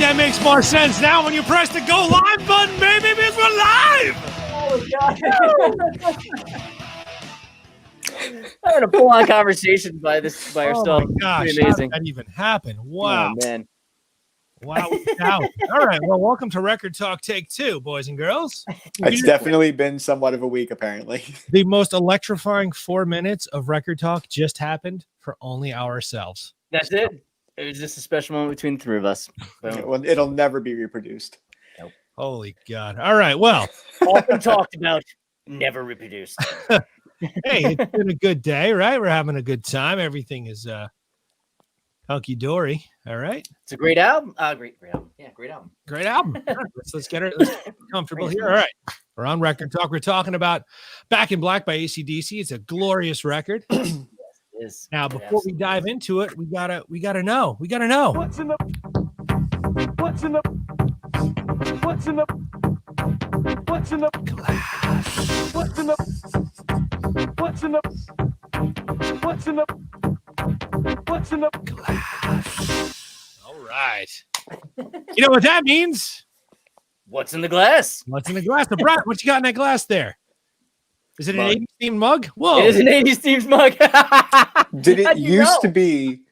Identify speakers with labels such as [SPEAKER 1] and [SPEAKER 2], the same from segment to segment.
[SPEAKER 1] That makes more sense now when you press the go live button, baby, because we're live.
[SPEAKER 2] Oh, God. Having a full-on conversation by ourselves.
[SPEAKER 1] Oh my gosh,
[SPEAKER 2] pretty amazing.
[SPEAKER 1] How did that even happen? Wow,
[SPEAKER 2] oh, man.
[SPEAKER 1] Wow. All right, well, welcome to Record Talk Take 2, boys and girls.
[SPEAKER 3] It's definitely been somewhat of a week, apparently.
[SPEAKER 1] The most electrifying 4 minutes of Record Talk just happened for only ourselves.
[SPEAKER 2] That's it. It was just a special moment between the three of us.
[SPEAKER 3] Well, it'll never be reproduced.
[SPEAKER 2] Nope.
[SPEAKER 1] Holy God. All right, well.
[SPEAKER 2] Often talked about, never reproduced.
[SPEAKER 1] Hey, it's been a good day, right? We're having a good time. Everything is hunky dory. All right.
[SPEAKER 2] It's a great album. Great album. Yeah, great album.
[SPEAKER 1] Great album. Let's get comfortable here. All right. We're on Record Talk. We're talking about Back in Black by acdc. It's a glorious record.
[SPEAKER 2] Is.
[SPEAKER 1] Now, before we dive into it, we gotta know. What's in the glass? All right. You know what that means?
[SPEAKER 2] What's in the glass?
[SPEAKER 1] What's in the glass? So, Brian, what you got in that glass there? Is it an 80s themed mug? Whoa.
[SPEAKER 2] It is an 80s themed mug.
[SPEAKER 3] Did it used to be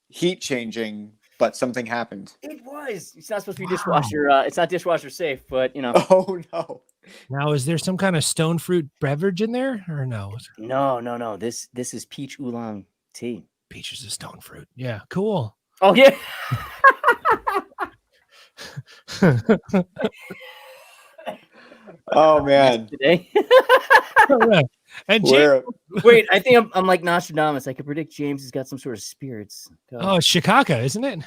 [SPEAKER 3] heat changing, but something happened?
[SPEAKER 2] It was. It's not supposed to be dishwasher. It's not dishwasher safe, but you know.
[SPEAKER 3] Oh no.
[SPEAKER 1] Now, is there some kind of stone fruit beverage in there or no?
[SPEAKER 2] No. This is peach oolong tea.
[SPEAKER 1] Peach is a stone fruit. Yeah, cool.
[SPEAKER 2] Oh yeah.
[SPEAKER 3] Oh man.
[SPEAKER 2] Today.
[SPEAKER 1] And
[SPEAKER 2] wait, I think I'm like Nostradamus. I could predict James has got some sort of spirits. Go.
[SPEAKER 1] Oh, it's Chicago, isn't it?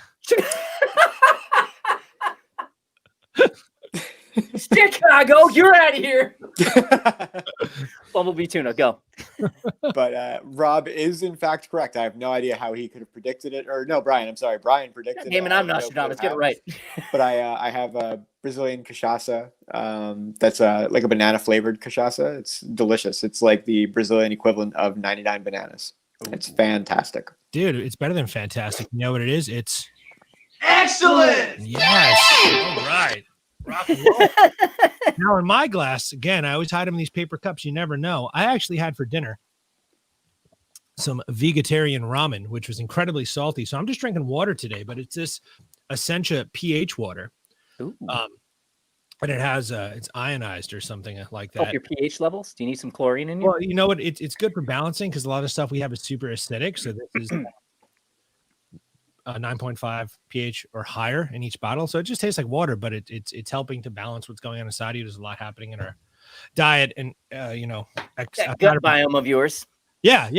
[SPEAKER 2] Chicago, you're out of here. Bumblebee tuna, go.
[SPEAKER 3] But Rob is in fact correct. I have no idea how he could have predicted it. Or no, Brian, I'm sorry. Brian predicted it.
[SPEAKER 2] I'm Nostradamus. Get it right.
[SPEAKER 3] But I have a Brazilian cachaça. That's like a banana flavored cachaça. It's delicious. It's like the Brazilian equivalent of 99 bananas. Ooh. It's fantastic.
[SPEAKER 1] Dude, it's better than fantastic. You know what it is? It's
[SPEAKER 4] excellent.
[SPEAKER 1] Yes. All right. Rock and roll. Now in my glass, again, I always hide them in these paper cups. You never know. I actually had for dinner some vegetarian ramen, which was incredibly salty. So I'm just drinking water today, but it's this Essentia pH water.
[SPEAKER 2] Ooh.
[SPEAKER 1] And it has it's ionized or something like that.
[SPEAKER 2] Help your pH levels? Do you need some chlorine in you?
[SPEAKER 1] Well, you know what? It's good for balancing because a lot of stuff we have is super acidic. So this is 9.5 pH or higher in each bottle. So it just tastes like water, but it's helping to balance what's going on inside you. There's a lot happening in our diet and, that
[SPEAKER 2] gut biome of yours.
[SPEAKER 1] Yeah.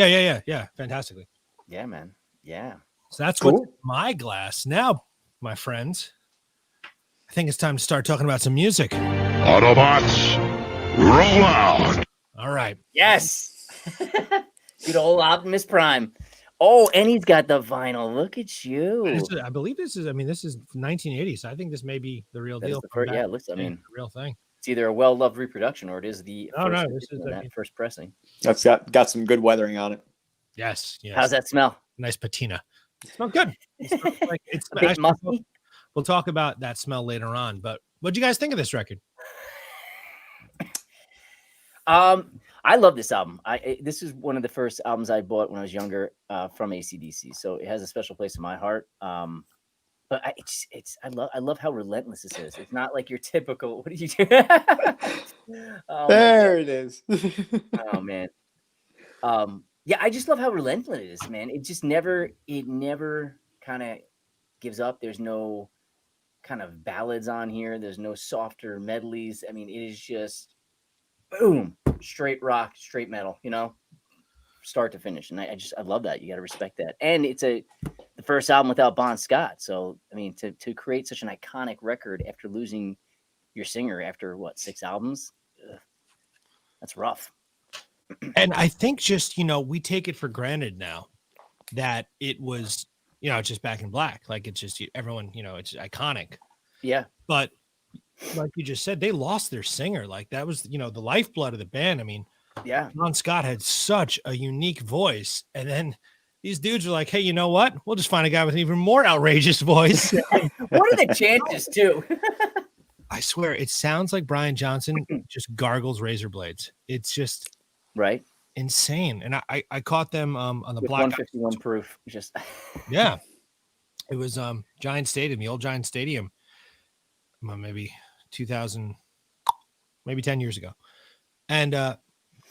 [SPEAKER 1] Fantastically.
[SPEAKER 2] Yeah, man. Yeah.
[SPEAKER 1] So that's cool. What's in my glass. Now, my friends, I think it's time to start talking about some music.
[SPEAKER 4] Autobots, roll out.
[SPEAKER 1] All right.
[SPEAKER 2] Yes. Good old Optimus Prime. Oh, and he's got the vinyl. Look at you.
[SPEAKER 1] I believe this is 1980. So I think this may be the real deal.
[SPEAKER 2] Yeah, it looks,
[SPEAKER 1] the real thing.
[SPEAKER 2] It's either a well-loved reproduction or it is the first pressing.
[SPEAKER 3] That's got some good weathering on it.
[SPEAKER 1] Yes.
[SPEAKER 2] How's that smell?
[SPEAKER 1] Nice patina. It smells good. It's
[SPEAKER 2] a bit musty.
[SPEAKER 1] We'll talk about that smell later on. But what do you guys think of this record?
[SPEAKER 2] I love this album. This is one of the first albums I bought when I was younger from acdc, so it has a special place in my heart. But I love how relentless this is. It's not like your typical. What did you do?
[SPEAKER 3] There it is.
[SPEAKER 2] Oh man. Yeah, I just love how relentless it is, man. It never kind of gives up. There's no kind of ballads on here. There's no softer medleys. I mean, it is just boom, straight rock, straight metal, start to finish. And I love that. You got to respect that. And the the first album without Bon Scott. So, I mean, to create such an iconic record after losing your singer after what, 6 albums? Ugh, that's rough.
[SPEAKER 1] And I think just, we take it for granted now that it was, it's just Back in Black. Like it's just everyone, it's iconic.
[SPEAKER 2] Yeah.
[SPEAKER 1] But like you just said, they lost their singer. Like that was, the lifeblood of the band. I mean,
[SPEAKER 2] Yeah.
[SPEAKER 1] Bon Scott had such a unique voice. And then these dudes are like, hey, you know what? We'll just find a guy with an even more outrageous voice.
[SPEAKER 2] What are the chances, too?
[SPEAKER 1] I swear, it sounds like Brian Johnson just gargles razor blades. It's just
[SPEAKER 2] right.
[SPEAKER 1] Insane. And I caught them on the
[SPEAKER 2] With
[SPEAKER 1] Black
[SPEAKER 2] 151 proof. Just
[SPEAKER 1] yeah. It was Giant Stadium, the old Giant Stadium. Maybe 2000, maybe 10 years ago. And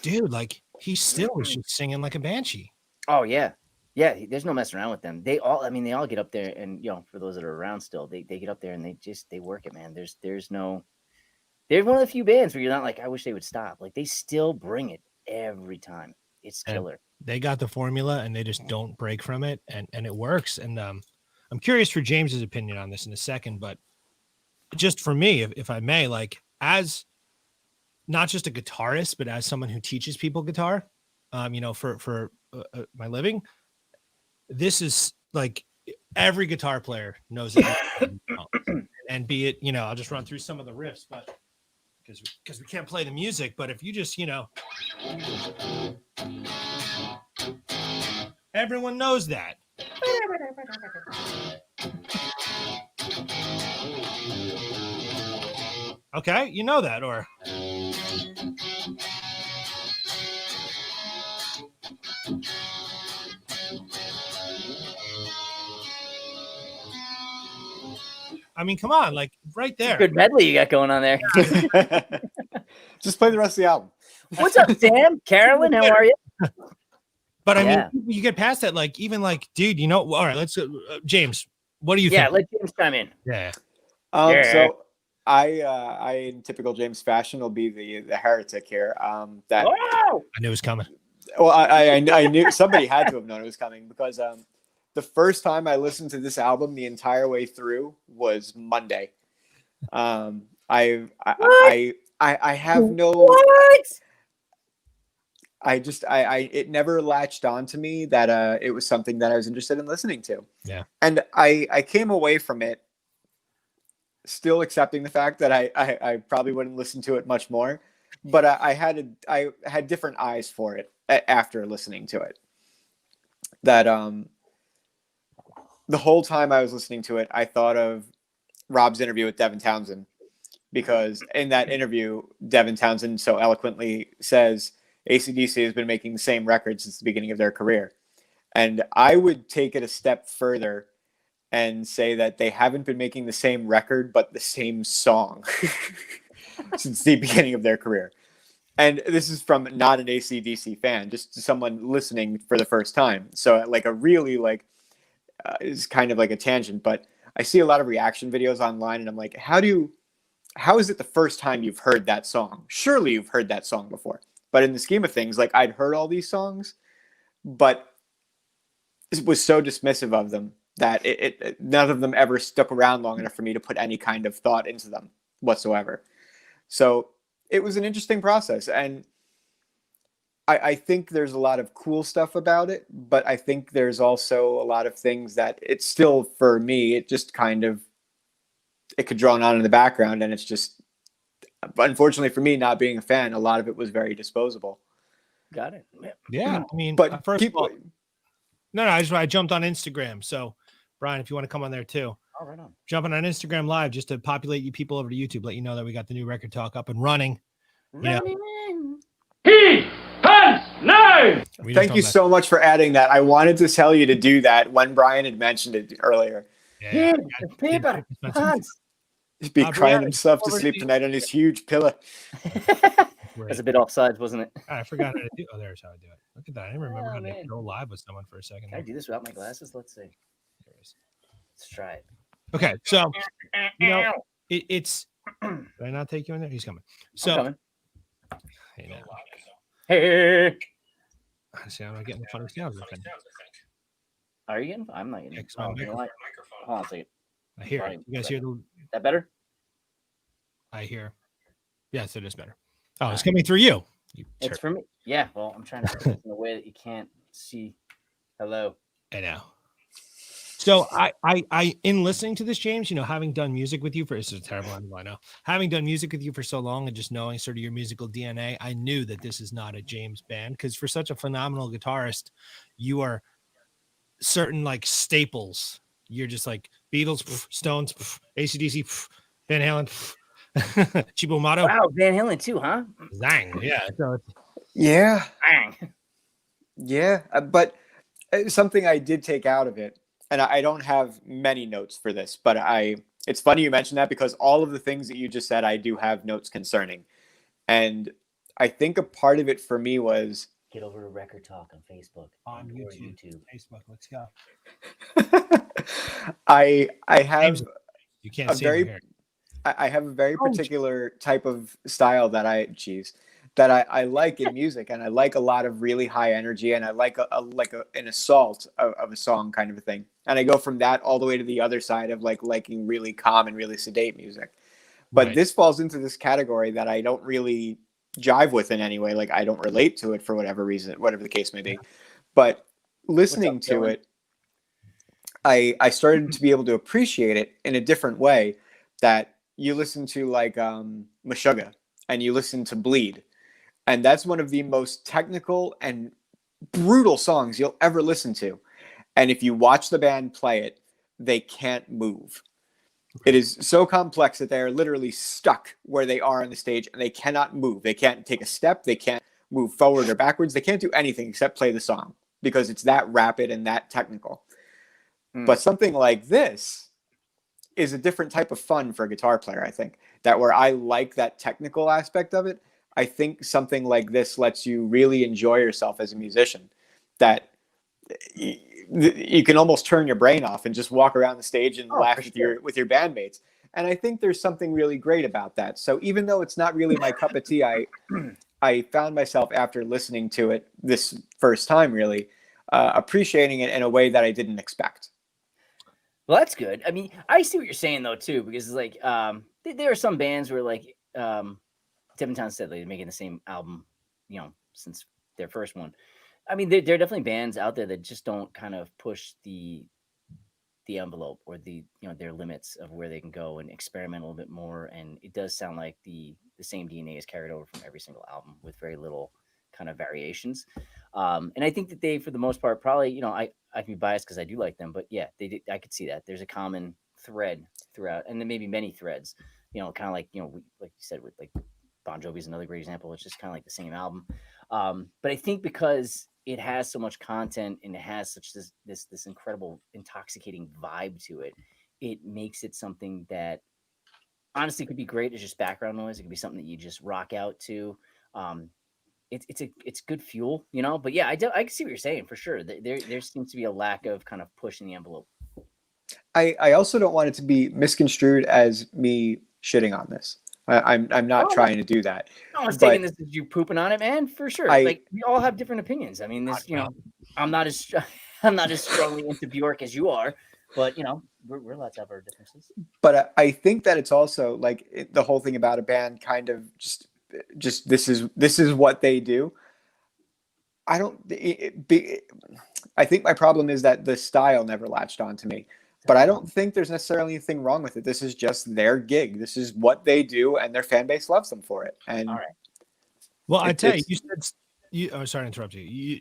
[SPEAKER 1] dude, like he still was just singing like a banshee.
[SPEAKER 2] Oh yeah. Yeah, there's no messing around with them. They all get up there and for those that are around still, they get up there and they work it, man. There's no, they're one of the few bands where you're not like, I wish they would stop. Like they still bring it every time. It's killer.
[SPEAKER 1] And they got the formula and they just don't break from it, and it works. And I'm curious for James's opinion on this in a second, but just for me, if I may, like as not just a guitarist, but as someone who teaches people guitar, for my living, this is like every guitar player knows it. And be it, I'll just run through some of the riffs, but because we can't play the music, but if you just, everyone knows that. Okay, you know that, or I mean, come on, like right there.
[SPEAKER 2] Good medley you got going on there.
[SPEAKER 3] Just play the rest of the album.
[SPEAKER 2] What's up, Sam? Carolyn, how are you?
[SPEAKER 1] But I mean, you get past that, like even like, dude, all right, let's go. James, what do you think?
[SPEAKER 2] Yeah, let James chime in.
[SPEAKER 1] Yeah.
[SPEAKER 3] So I in typical James fashion will be the heretic here. That
[SPEAKER 2] wow!
[SPEAKER 1] I knew it was coming.
[SPEAKER 3] Well, I knew somebody had to have known it was coming because the first time I listened to this album the entire way through was Monday. I have no.
[SPEAKER 2] What?
[SPEAKER 3] It never latched on to me that it was something that I was interested in listening to.
[SPEAKER 1] Yeah.
[SPEAKER 3] And I came away from it still accepting the fact that I probably wouldn't listen to it much more, but I had different eyes for it after listening to it. That the whole time I was listening to it, I thought of Rob's interview with Devin Townsend, because in that interview, Devin Townsend so eloquently says acdc has been making the same record since the beginning of their career. And I would take it a step further and say that they haven't been making the same record, but the same song since the beginning of their career. And this is from not an AC/DC fan, just someone listening for the first time. So like a really is kind of like a tangent, but I see a lot of reaction videos online and I'm like, how is it the first time you've heard that song? Surely you've heard that song before. But in the scheme of things, like I'd heard all these songs, but it was so dismissive of them that none of them ever stuck around long enough for me to put any kind of thought into them whatsoever. So it was an interesting process. And I think there's a lot of cool stuff about it, but I think there's also a lot of things that it's still, for me, it just kind of, it could draw on in the background. And it's just, unfortunately for me, not being a fan, a lot of it was very disposable.
[SPEAKER 2] Got it.
[SPEAKER 1] Yeah. I mean,
[SPEAKER 3] but
[SPEAKER 1] first of all, I jumped on Instagram. So Brian, if you want to come on there too.
[SPEAKER 2] Oh, right on.
[SPEAKER 1] Jumping on Instagram Live just to populate you people over to YouTube, let you know that we got the new Record Talk up and running.
[SPEAKER 5] He has no.
[SPEAKER 3] Thank you so much for adding that. I wanted to tell you to do that when Brian had mentioned it earlier.
[SPEAKER 1] Yeah.
[SPEAKER 3] He'd be crying himself to sleep tonight on his huge pillow.
[SPEAKER 2] That's a bit offsides, wasn't it?
[SPEAKER 1] I forgot how to do. Oh, there's how I do it. Look at that. I didn't remember how to go live with someone for a second.
[SPEAKER 2] Can I do this without my glasses? Let's see. Let's try it.
[SPEAKER 1] Okay, so it's. Did I not take you in there? He's coming. So.
[SPEAKER 2] Hey.
[SPEAKER 1] See, I'm not getting the funny sounds.
[SPEAKER 2] Are you getting? I'm not getting.
[SPEAKER 1] Yeah, 'cause my
[SPEAKER 2] Oh, you know what? Hold on a second.
[SPEAKER 1] I hear it.
[SPEAKER 2] Fine.
[SPEAKER 1] You guys hear the?
[SPEAKER 2] That better?
[SPEAKER 1] I hear. Yes, it is better. Oh, it's coming through you. You
[SPEAKER 2] It's
[SPEAKER 1] turd.
[SPEAKER 2] for me. Yeah. Well, I'm trying to put this in a way that you can't see. Hello.
[SPEAKER 1] I know. So I, in listening to this, James, having done music with you for, it's a terrible angle, I know. Having done music with you for so long and just knowing sort of your musical DNA, I knew that this is not a James band, because for such a phenomenal guitarist, you are certain like staples. You're just like Beatles, Stones, AC/DC, Van Halen, Cheapo Motto,
[SPEAKER 2] Wow, Van Halen too, huh?
[SPEAKER 1] Zang. Yeah. So
[SPEAKER 3] Yeah,
[SPEAKER 2] Bang.
[SPEAKER 3] yeah. But something I did take out of it, and I don't have many notes for this, but it's funny you mentioned that, because all of the things that you just said, I do have notes concerning. And I think a part of it for me was
[SPEAKER 2] Get over to Record Talk on Facebook
[SPEAKER 1] on
[SPEAKER 2] or
[SPEAKER 1] YouTube, Facebook, let's go.
[SPEAKER 3] I have
[SPEAKER 1] James, you can't
[SPEAKER 3] a
[SPEAKER 1] see him
[SPEAKER 3] very
[SPEAKER 1] here.
[SPEAKER 3] I have a very
[SPEAKER 1] Oh,
[SPEAKER 3] particular type of style that I like in music, and I like a lot of really high energy, and I like an assault of a song kind of a thing. And I go from that all the way to the other side of liking really calm and really sedate music. But
[SPEAKER 1] Right.
[SPEAKER 3] this falls into this category that I don't really jive with in any way. Like, I don't relate to it for whatever reason, whatever the case may be. But listening to
[SPEAKER 2] Dylan?
[SPEAKER 3] it, I started to be able to appreciate it in a different way. That you listen to like Meshuggah, and you listen to Bleed, and that's one of the most technical and brutal songs you'll ever listen to. And if you watch the band play it, they can't move. It is so complex that they are literally stuck where they are on the stage, and they cannot move. They can't take a step. They can't move forward or backwards. They can't do anything except play the song, because it's that rapid and that technical. But something like this is a different type of fun for a guitar player, I think. That where I like that technical aspect of it, I think something like this lets you really enjoy yourself as a musician. That you can almost turn your brain off and just walk around the stage and laugh with your bandmates. And I think there's something really great about that. So even though it's not really my cup of tea, I found myself, after listening to it this first time, really appreciating it in a way that I didn't expect.
[SPEAKER 2] Well, that's good. I mean, I see what you're saying though too, because like there are some bands where like Devin Townsend said they're making the same album, since their first one. I mean, there are definitely bands out there that just don't kind of push the envelope or their limits of where they can go and experiment a little bit more. And it does sound like the same DNA is carried over from every single album with very little kind of variations. And I think that they, for the most part, probably, I can be biased because I do like them, but yeah, I could see that there's a common thread throughout, and then maybe many threads, kind of like, like you said, with like Bon Jovi's another great example. It's just kind of like the same album. But I think because it has so much content and it has such this incredible intoxicating vibe to it, it makes it something that honestly could be great as just background noise. It could be something that you just rock out to. It's good fuel, But yeah, I can see what you're saying for sure. There seems to be a lack of kind of pushing the envelope.
[SPEAKER 3] I also don't want it to be misconstrued as me shitting on this. I'm not trying to do that.
[SPEAKER 2] No one's taking this as you pooping on it, man. For sure. Like, we all have different opinions. I mean, this, I'm not as strongly into Bjork as you are, but we're allowed to have our differences.
[SPEAKER 3] But I think that it's also like the whole thing about a band kind of just this is what they do. I think my problem is that the style never latched on to me. But I don't think there's necessarily anything wrong with it. This is just their gig. This is what they do, and their fan base loves them for it. And
[SPEAKER 2] all right.
[SPEAKER 1] Well, I tell you, oh, sorry to interrupt you.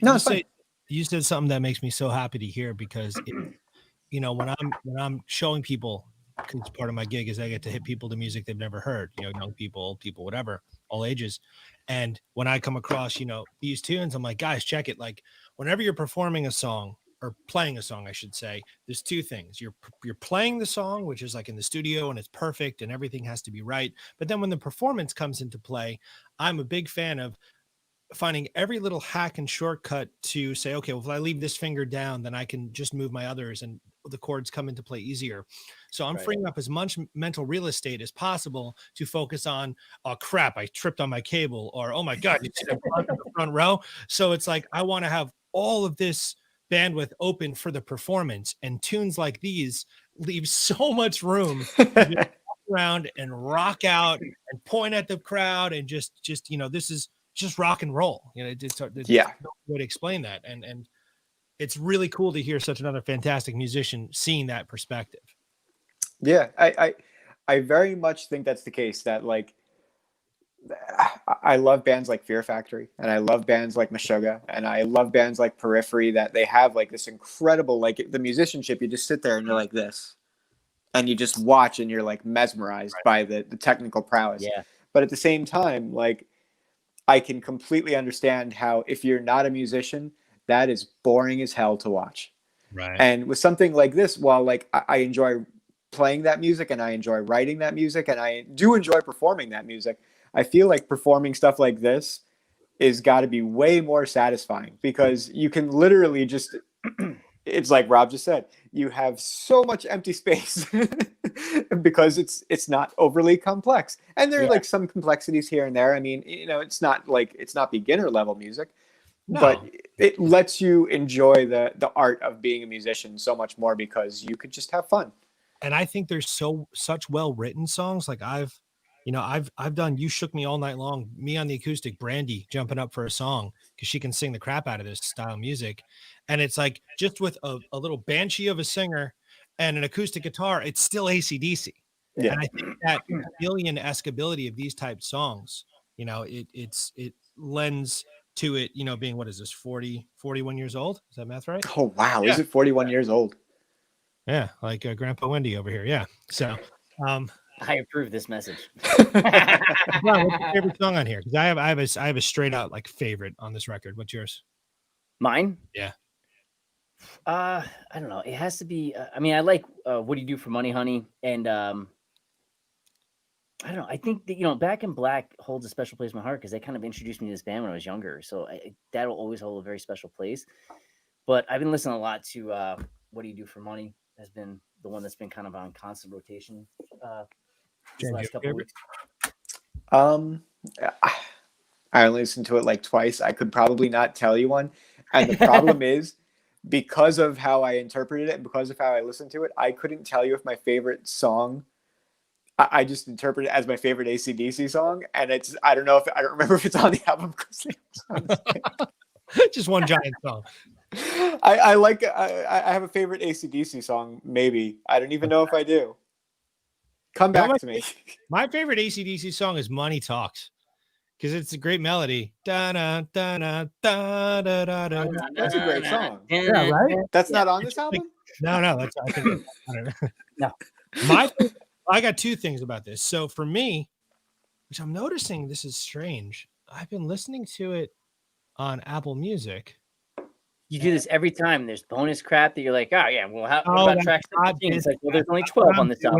[SPEAKER 1] You said something that makes me so happy to hear, because when I'm showing people, because part of my gig is I get to hit people to music they've never heard, young people, old people, whatever, all ages. And when I come across, these tunes, I'm like, guys, check it. Like, whenever you're performing a song, or playing a song, I should say, there's two things. You're playing the song, which is like in the studio, and it's perfect and everything has to be right. But then when the performance comes into play, I'm a big fan of finding every little hack and shortcut to say, okay, well, if I leave this finger down, then I can just move my others and the chords come into play easier. So I'm freeing up as much mental real estate as possible to focus on, oh crap, I tripped on my cable, or oh my God, you see the front row. So it's like, I want to have all of this bandwidth open for the performance, and tunes like these leave so much room to just walk around and rock out and point at the crowd and just this is just rock and roll. It's
[SPEAKER 3] Yeah.
[SPEAKER 1] no way to explain that, and it's really cool to hear such another fantastic musician seeing that perspective.
[SPEAKER 3] Yeah, I very much think that's the case. That like, I love bands like Fear Factory, and I love bands like Meshuggah, and I love bands like Periphery, that they have like this incredible, like the musicianship. You just sit there and you're like this, and you just watch and you're like mesmerized by the technical prowess.
[SPEAKER 2] Yeah.
[SPEAKER 3] But at the same time, like, I can completely understand how if you're not a musician, that is boring as hell to watch.
[SPEAKER 1] Right.
[SPEAKER 3] And with something like this, while like I enjoy playing that music and I enjoy writing that music and I do enjoy performing that music, I feel like performing stuff like this is got to be way more satisfying, because you can literally just, it's like Rob just said, you have so much empty space because it's not overly complex. And there are like some complexities here and there. I mean, it's not beginner level music, but it lets you enjoy the art of being a musician so much more, because you could just have fun.
[SPEAKER 1] And I think there's such well-written songs. Like I've done You Shook Me All Night Long, me on the acoustic, Brandy jumping up for a song because she can sing the crap out of this style of music. And it's like, just with a little banshee of a singer and an acoustic guitar, it's still AC/DC.
[SPEAKER 3] Yeah.
[SPEAKER 1] And I think that alien-esque ability of these type songs, it lends to it, being, what is this, 41 years old? Is that math right?
[SPEAKER 3] Oh, wow.
[SPEAKER 1] Yeah.
[SPEAKER 3] Is it 41 years old?
[SPEAKER 1] Yeah, like Grandpa Wendy over here. Yeah. So
[SPEAKER 2] I approve this message.
[SPEAKER 1] what's your favorite song on here? Because I have a straight out like favorite on this record. What's yours?
[SPEAKER 2] Mine?
[SPEAKER 1] Yeah.
[SPEAKER 2] I don't know. It has to be. I mean, I like What Do You Do for Money, Honey, and I don't know. I think that Back in Black holds a special place in my heart because they kind of introduced me to this band when I was younger. So that'll always hold a very special place. But I've been listening a lot to What Do You Do for Money. Has been the one that's been kind of on constant rotation these last couple of weeks.
[SPEAKER 3] I only listened to it like twice. I could probably not tell you one. And the problem is, because of how I interpreted it and because of how I listened to it, I couldn't tell you if my favorite song, I just interpret it as my favorite AC/DC song. And I don't remember if it's on the album.
[SPEAKER 1] Just one giant song.
[SPEAKER 3] I have a favorite AC/DC song, maybe. I don't even know if I do. Come back to me.
[SPEAKER 1] My favorite AC/DC song is Money Talks, because it's a great melody. Da-da, da-da, da-da-da-da.
[SPEAKER 3] That's a great song.
[SPEAKER 1] Yeah, right?
[SPEAKER 3] That's not on this album?
[SPEAKER 1] No, that's, I think, I don't know.
[SPEAKER 2] No.
[SPEAKER 1] I got two things about this. So for me, which I'm noticing this is strange, I've been listening to it on Apple Music.
[SPEAKER 2] You do this every time. There's bonus crap that you're like, oh yeah, well, what about track 17? It's like, well, there's only 12 on this album.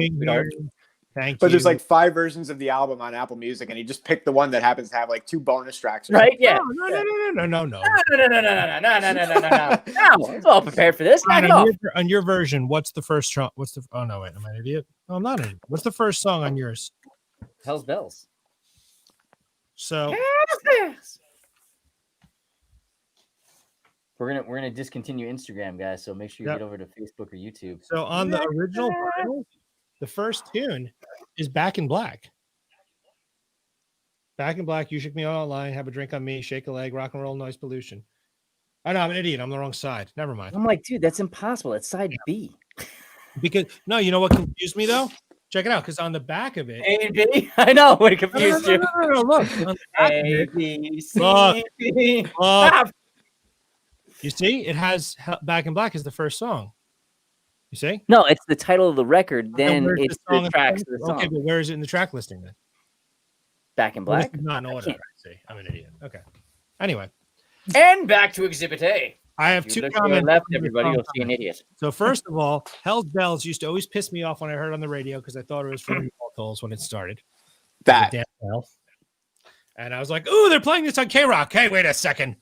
[SPEAKER 1] Thank you.
[SPEAKER 3] But there's like 5 versions of the album on Apple Music, and you just pick the one that happens to have like 2 bonus tracks.
[SPEAKER 2] Right? Yeah.
[SPEAKER 1] No.
[SPEAKER 2] No. It's all prepared for this. Knock it off.
[SPEAKER 1] On your version, what's the first song? Oh no, wait, am I an idiot? No, I'm not an idiot. What's the first song on yours?
[SPEAKER 2] Hell's Bells.
[SPEAKER 1] So
[SPEAKER 2] we're gonna discontinue Instagram, guys. So make sure you get over to Facebook or YouTube.
[SPEAKER 1] So on the original vinyl, the first tune is Back in Black. Back in Black, You Shook Me All Line, Have a Drink on Me, Shake a Leg, Rock and Roll, Noise Pollution. I know, I'm an idiot. I'm the wrong side. Never mind.
[SPEAKER 2] I'm like, dude, that's impossible. It's side B.
[SPEAKER 1] Because no, you know what confused me though? Check it out, because on the back of it,
[SPEAKER 2] A and B. I know what confused you.
[SPEAKER 1] No, look. On the back of
[SPEAKER 2] A,
[SPEAKER 1] it,
[SPEAKER 2] B, C, D.
[SPEAKER 1] look. You see, it has Back in Black is the first song. You see?
[SPEAKER 2] No, it's the title of the record. Then it's the tracks of the song.
[SPEAKER 1] Okay, but where is it in the track listing then?
[SPEAKER 2] Back in Black.
[SPEAKER 1] Well, not in order. See, I'm an idiot. Okay. Anyway.
[SPEAKER 2] And back to Exhibit A.
[SPEAKER 1] I have
[SPEAKER 2] If you
[SPEAKER 1] two
[SPEAKER 2] look to your
[SPEAKER 1] comments.
[SPEAKER 2] left, everybody, you'll see an idiot.
[SPEAKER 1] So first of all, Hell's Bells used to always piss me off when I heard it on the radio because I thought it was from Tolls when it started.
[SPEAKER 3] That.
[SPEAKER 1] Damn hell. And I was like, "Ooh, they're playing this on K-Rock." Hey, wait a second.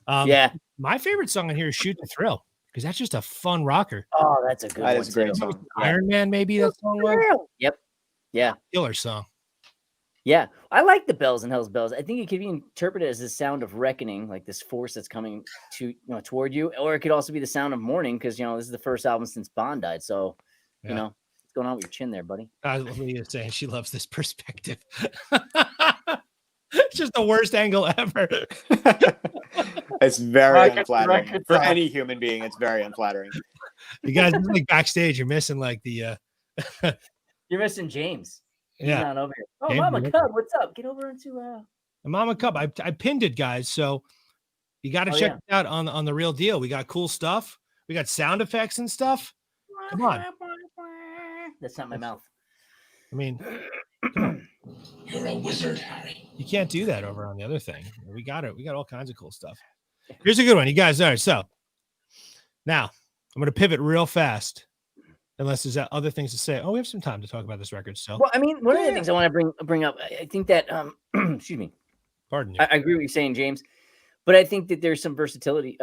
[SPEAKER 2] Yeah.
[SPEAKER 1] My favorite song on here is "Shoot to Thrill" because that's just a fun rocker.
[SPEAKER 2] Oh, that's a good one.
[SPEAKER 3] That is a great song.
[SPEAKER 1] Iron Man, maybe that song was.
[SPEAKER 2] Yep. Yeah.
[SPEAKER 1] Killer song.
[SPEAKER 2] Yeah, I like the bells and hell's bells. I think it could be interpreted as the sound of reckoning, like this force that's coming toward you, or it could also be the sound of mourning because this is the first album since Bond died. So,
[SPEAKER 1] Yeah.
[SPEAKER 2] what's going on with your chin there, buddy?
[SPEAKER 1] Leah's saying she loves this perspective. It's just the worst angle ever.
[SPEAKER 3] It's very unflattering for any human being. It's very unflattering.
[SPEAKER 1] You guys, this is like backstage, you're missing like the
[SPEAKER 2] You're missing James. He's
[SPEAKER 1] yeah.
[SPEAKER 2] not over here. Oh,
[SPEAKER 1] James,
[SPEAKER 2] Mama Cub, what's up? Get over into
[SPEAKER 1] Mama Cub. I pinned it, guys. So you got to check it out on the Real Deal. We got cool stuff. We got sound effects and stuff. Come on.
[SPEAKER 2] That's not my mouth.
[SPEAKER 1] I mean,
[SPEAKER 4] You're a wizard, Harry.
[SPEAKER 1] you can't do that over on the other thing. We got it. We got all kinds of cool stuff. Here's a good one, you guys. All right, so now I'm going to pivot real fast, unless there's other things to say. Oh, we have some time to talk about this record. So,
[SPEAKER 2] well, I mean, one of the things I want to bring up, I think that, excuse me,
[SPEAKER 1] pardon you.
[SPEAKER 2] I agree with you saying, James, but I think that there's some versatility,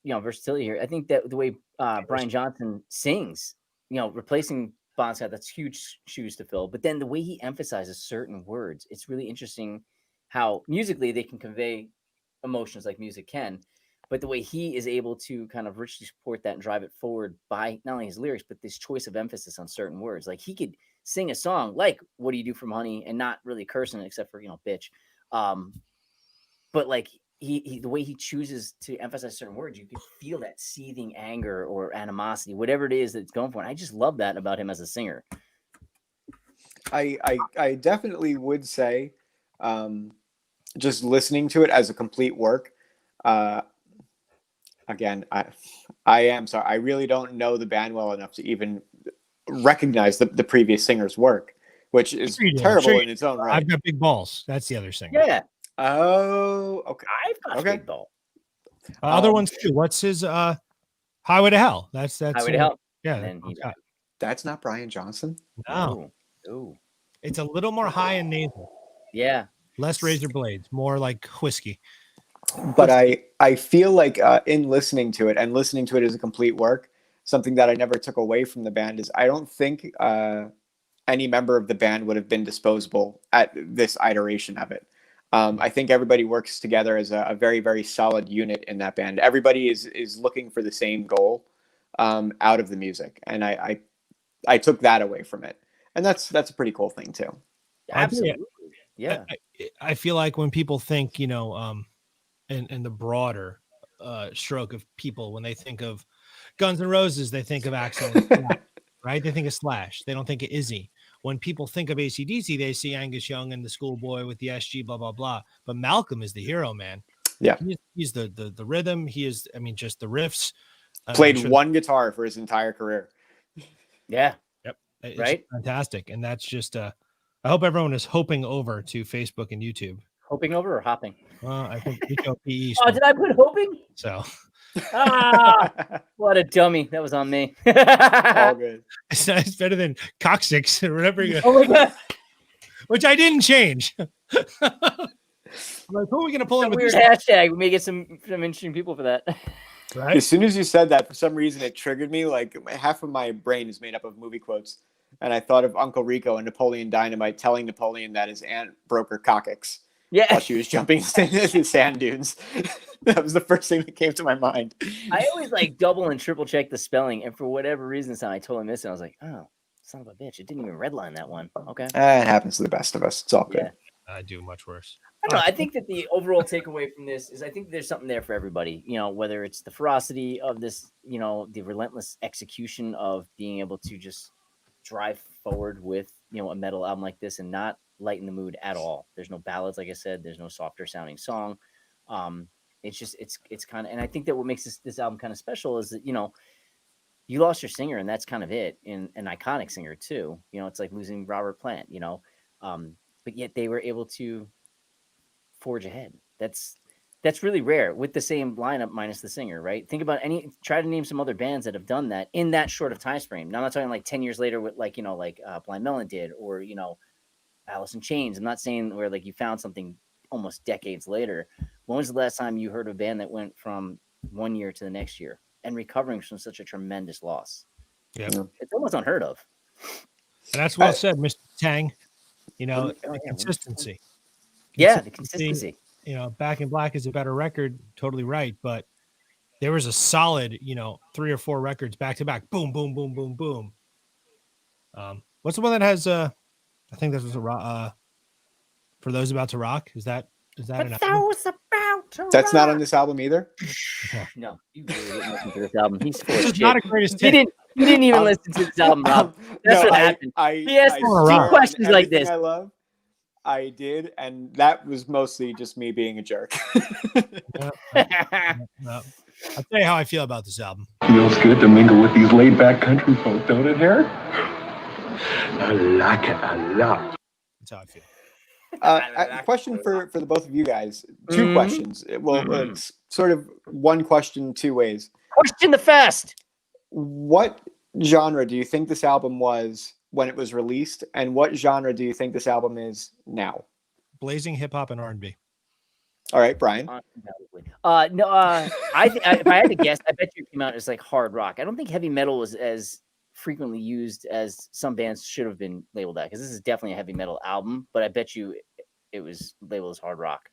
[SPEAKER 2] versatility here. I think that the way Brian Johnson sings, replacing Bon Scott, that's huge shoes to fill. But then the way he emphasizes certain words, it's really interesting how musically they can convey emotions like music can, but the way he is able to kind of richly support that and drive it forward by not only his lyrics, but this choice of emphasis on certain words. Like he could sing a song like "What Do You Do for Money" and not really cursing except for bitch. But like he the way he chooses to emphasize certain words, you can feel that seething anger or animosity, whatever it is that's going for. And I just love that about him as a singer.
[SPEAKER 3] I definitely would say, just listening to it as a complete work. Again, I am sorry. I really don't know the band well enough to even recognize the previous singer's work, which is terrible in its own right.
[SPEAKER 1] I've got big balls. That's the other singer.
[SPEAKER 2] Yeah.
[SPEAKER 3] Oh, okay.
[SPEAKER 2] I've got big balls.
[SPEAKER 1] Other ones too. What's his Highway to Hell? That's
[SPEAKER 2] Highway to Hell.
[SPEAKER 1] Yeah.
[SPEAKER 3] That's not Brian Johnson.
[SPEAKER 1] No.
[SPEAKER 2] Ooh.
[SPEAKER 1] It's a little more high and nasal.
[SPEAKER 2] Yeah.
[SPEAKER 1] Less razor blades, more like whiskey.
[SPEAKER 3] But I feel like in listening to it and listening to it as a complete work, something that I never took away from the band is I don't think any member of the band would have been disposable at this iteration of it. I think everybody works together as a very, very solid unit in that band. Everybody is looking for the same goal out of the music. And I took that away from it. And that's a pretty cool thing too.
[SPEAKER 2] Absolutely. Yeah.
[SPEAKER 1] I feel like when people think, in the broader stroke of people, when they think of Guns N' Roses, they think of Axl and Slash, right? They think of Slash. They don't think of Izzy. When people think of AC/DC, they see Angus Young and the Schoolboy with the SG, blah, blah, blah. But Malcolm is the hero, man.
[SPEAKER 3] Yeah.
[SPEAKER 1] He's the rhythm. He is, just the riffs.
[SPEAKER 3] Played one guitar for his entire career.
[SPEAKER 2] Yeah.
[SPEAKER 1] Yep. It's
[SPEAKER 2] right.
[SPEAKER 1] Fantastic. And that's just, I hope everyone is hoping over to Facebook and YouTube.
[SPEAKER 2] Hoping over or hopping?
[SPEAKER 1] I think HOPE.
[SPEAKER 2] Oh, did I put hoping?
[SPEAKER 1] So.
[SPEAKER 2] What a dummy. That was on me.
[SPEAKER 3] All good.
[SPEAKER 1] It's better than coccyx or whatever.
[SPEAKER 2] Oh my God.
[SPEAKER 1] Which I didn't change. I'm like, who are we going to pull in with
[SPEAKER 2] weird
[SPEAKER 1] this
[SPEAKER 2] hashtag? We may get some interesting people for that.
[SPEAKER 1] Right?
[SPEAKER 3] As soon as you said that, for some reason, it triggered me. Like half of my brain is made up of movie quotes. And I thought of Uncle Rico and Napoleon Dynamite telling Napoleon that his aunt broke her coccyx.
[SPEAKER 2] Yeah.
[SPEAKER 3] While she was jumping in sand dunes. That was the first thing that came to my mind.
[SPEAKER 2] I always double and triple check the spelling. And for whatever reason, I totally missed it. I was like, oh, son of a bitch. It didn't even redline that one. Okay.
[SPEAKER 3] It happens to the best of us. It's all good.
[SPEAKER 2] Yeah.
[SPEAKER 1] I do much worse.
[SPEAKER 2] I don't know. I think that the overall takeaway from this is I think there's something there for everybody, whether it's the ferocity of this, the relentless execution of being able to just drive forward with, a metal album like this and not lighten the mood at all. There's no ballads, like I said. There's no softer sounding song. It's just it's kind of, and I think that what makes this album kind of special is that you lost your singer, and that's kind of it. And an iconic singer too. It's like losing Robert Plant. But yet they were able to forge ahead. That's really rare with the same lineup minus the singer, right? Think about try to name some other bands that have done that in that short of time frame. Now I'm not talking like 10 years later with Blind Melon did, or Alice in Chains. I'm not saying where you found something almost decades later. When was the last time you heard of a band that went from one year to the next year and recovering from such a tremendous loss?
[SPEAKER 1] Yeah.
[SPEAKER 2] It's almost unheard of.
[SPEAKER 1] And that's well said, Mr. Tang. You know,
[SPEAKER 2] Oh,
[SPEAKER 1] the
[SPEAKER 2] yeah.
[SPEAKER 1] consistency.
[SPEAKER 2] Yeah, the consistency.
[SPEAKER 1] You know, Back in Black is a better record. Totally right. But there was a solid, you know, 3 or 4 records back to back. Boom, boom, boom, boom, boom. What's the one that has, I think this was For Those About to Rock? Is that an album?
[SPEAKER 3] That's not on this album either.
[SPEAKER 2] No, you really didn't listen to this album. He's full
[SPEAKER 1] This
[SPEAKER 2] of
[SPEAKER 1] is
[SPEAKER 2] shit.
[SPEAKER 1] not a greatest
[SPEAKER 2] You
[SPEAKER 1] hit.
[SPEAKER 2] didn't even listen to this album, Rob. That's what happened. He asked
[SPEAKER 3] I
[SPEAKER 2] two
[SPEAKER 3] swear on
[SPEAKER 2] questions like
[SPEAKER 3] everything
[SPEAKER 2] this.
[SPEAKER 3] I love. I did, and that was mostly just me being a jerk.
[SPEAKER 1] No. I'll tell you how I feel about this album.
[SPEAKER 6] Feels good to mingle with these laid-back country folk, don't it, Harry? I like it a lot.
[SPEAKER 1] That's how I feel.
[SPEAKER 3] A question for the both of you guys. 2 questions. Well, it's sort of one question 2 ways.
[SPEAKER 2] Question the fest.
[SPEAKER 3] What genre do you think this album was when it was released, and what genre do you think this album is now?
[SPEAKER 1] Blazing hip hop and R&B.
[SPEAKER 3] All right, Brian.
[SPEAKER 2] If I had to guess, I bet you it came out as like hard rock. I don't think heavy metal was as frequently used as some bands should have been labeled at, because this is definitely a heavy metal album, but I bet you it was labeled as hard rock.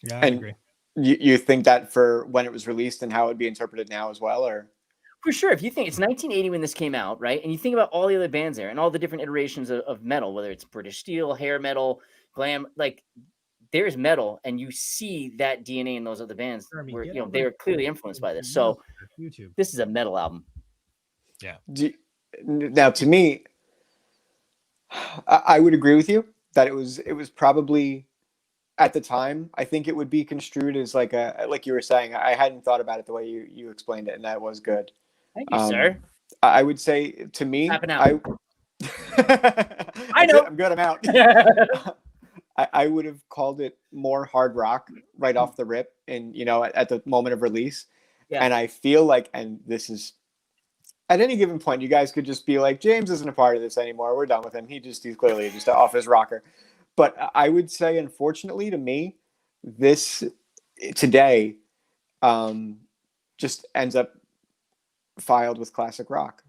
[SPEAKER 1] Yeah, I agree.
[SPEAKER 3] You think that for when it was released and how it would be interpreted now as well, or?
[SPEAKER 2] For sure. If you think it's 1980 when this came out, right? And you think about all the other bands there and all the different iterations of metal, whether it's British steel, hair metal, glam, like there's metal, and you see that DNA in those other bands where, you know, they were clearly influenced by this. So this is a metal album.
[SPEAKER 1] Yeah.
[SPEAKER 3] Now, to me, I would agree with you that it was probably at the time. I think it would be construed as like you were saying. I hadn't thought about it the way you explained it, and that was good.
[SPEAKER 2] Thank you, sir.
[SPEAKER 3] I would say to me,
[SPEAKER 2] I
[SPEAKER 3] know. I'm good. I'm out. I would have called it more hard rock right off the rip, and at the moment of release. Yeah. And I feel like, and this is at any given point, you guys could just be like, James isn't a part of this anymore. We're done with him. He's clearly just off his rocker. But I would say, unfortunately, to me, this today just ends up filed with classic rock.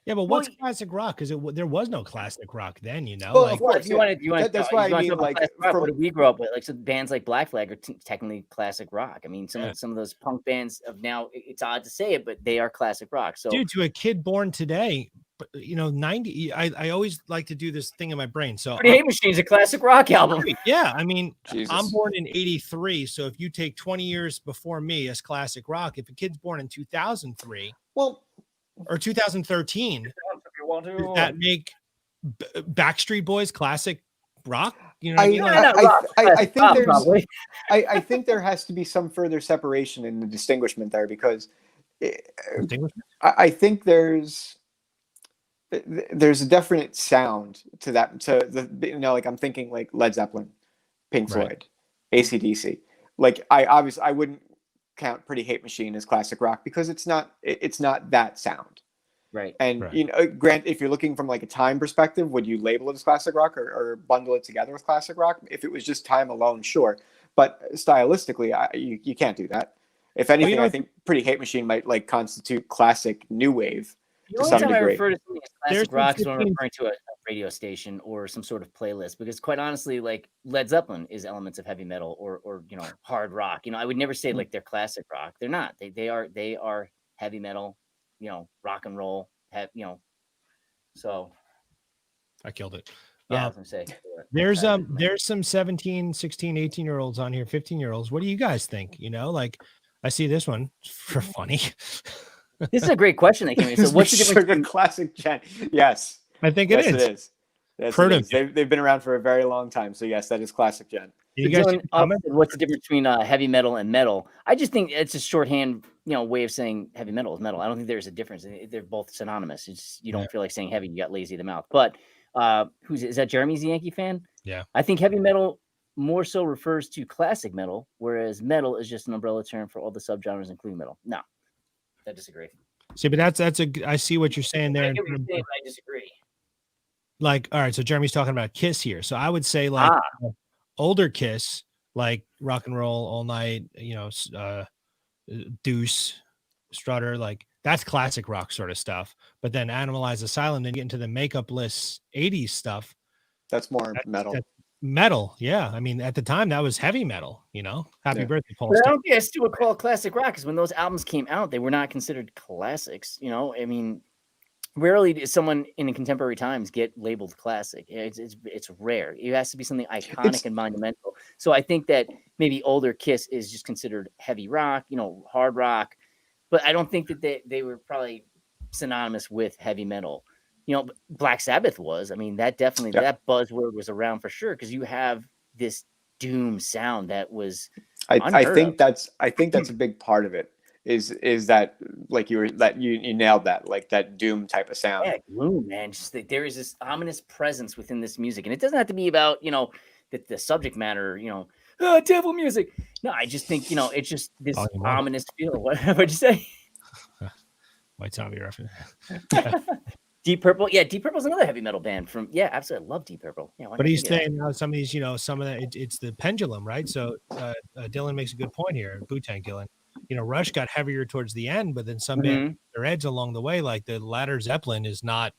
[SPEAKER 1] Yeah, but what's classic rock? Because there was no classic rock then,
[SPEAKER 3] Well, of course,
[SPEAKER 2] you want to.
[SPEAKER 3] That's why I mean, like,
[SPEAKER 2] what did we grow up with? Like, so bands like Black Flag are technically classic rock. I mean, some of those punk bands of now, it's odd to say it, but they are classic rock. So,
[SPEAKER 1] dude, to a kid born today, 90. I always like to do this thing in my brain. So,
[SPEAKER 2] Hate Machine's a classic rock album.
[SPEAKER 1] Yeah, I mean,
[SPEAKER 3] Jesus.
[SPEAKER 1] I'm born in 83, so if you take 20 years before me as classic rock, if a kid's born in 2003, or 2013, does that make Backstreet Boys classic rock? You know what
[SPEAKER 3] I mean? I think there has to be some further separation in the distinguishment there, because I think there's a definite sound to that. Like I'm thinking like Led Zeppelin, Pink Floyd, ACDC. Like I wouldn't count Pretty Hate Machine as classic rock, because it's not that sound.
[SPEAKER 2] Right.
[SPEAKER 3] And Grant, if you're looking from like a time perspective, would you label it as classic rock or bundle it together with classic rock? If it was just time alone, sure. But stylistically, you can't do that. If anything, I think Pretty Hate Machine might like constitute classic new wave to some degree.
[SPEAKER 2] I refer to something as classic rock is when I'm referring to a radio station or some sort of playlist, because quite honestly, like Led Zeppelin is elements of heavy metal or hard rock. I would never say like they're classic rock. They're not. They are heavy metal, rock and roll, so
[SPEAKER 1] I killed it.
[SPEAKER 2] Yeah, I was gonna say
[SPEAKER 1] there's some 17, 16, 18-year-olds on here, 15-year-olds. What do you guys think? Like I see this one for funny.
[SPEAKER 2] This is a great question that came in. So what's the difference between
[SPEAKER 3] classic gen? Yes.
[SPEAKER 1] I think it is.
[SPEAKER 3] It is. Yes, it is. They've been around for a very long time. So yes, that is classic gen.
[SPEAKER 2] You guys what's the difference between heavy metal and metal? I just think it's a shorthand, way of saying heavy metal is metal. I don't think there's a difference. They're both synonymous. It's just, you don't feel like saying heavy, you got lazy in the mouth. But is that Jeremy's a Yankee fan?
[SPEAKER 1] Yeah.
[SPEAKER 2] I think heavy metal more so refers to classic metal, whereas metal is just an umbrella term for all the subgenres, including metal. No, I disagree.
[SPEAKER 1] See, but I see what you're saying there.
[SPEAKER 2] I disagree.
[SPEAKER 1] Like, all right, so Jeremy's talking about Kiss here. So I would say like older Kiss, like Rock and Roll All Night, Deuce, Strutter, like that's classic rock sort of stuff. But then Animalize Asylum, then get into the makeup list 80s stuff.
[SPEAKER 3] That's more metal.
[SPEAKER 1] That's metal. Yeah. I mean, at the time that was heavy metal, you know. Happy
[SPEAKER 3] Yeah.
[SPEAKER 1] birthday, Paul.
[SPEAKER 2] But I
[SPEAKER 1] Stanley.
[SPEAKER 2] don't think I still would call it classic rock because when those albums came out, they were not considered classics. You know, I mean, rarely does someone in contemporary times get labeled classic. It's rare. It has to be something iconic and monumental. So I think that maybe older Kiss is just considered heavy rock, you know, hard rock. But I don't think that they were probably synonymous with heavy metal. You know, Black Sabbath was. I mean, that definitely that buzzword was around for sure because you have this doom sound that was.
[SPEAKER 3] I think that's a big part of it. Is that like you nailed that, like that doom type of sound.
[SPEAKER 2] Yeah, gloom, man. Just that there is this ominous presence within this music, and it doesn't have to be about, you know, the subject matter, you know, devil music. No, I just think, you know, it's just this ominous feel. What'd you say?
[SPEAKER 1] White Zombie reference.
[SPEAKER 2] Deep Purple. Yeah, Deep Purple's another heavy metal band from. Yeah, absolutely. I love Deep Purple. Yeah,
[SPEAKER 1] but he's saying some of these, you know, some of that it's the pendulum, right? So Dylan makes a good point here. Wu-Tang Dylan. You know, Rush got heavier towards the end, but then some bands their edge along the way, like the latter Zeppelin is not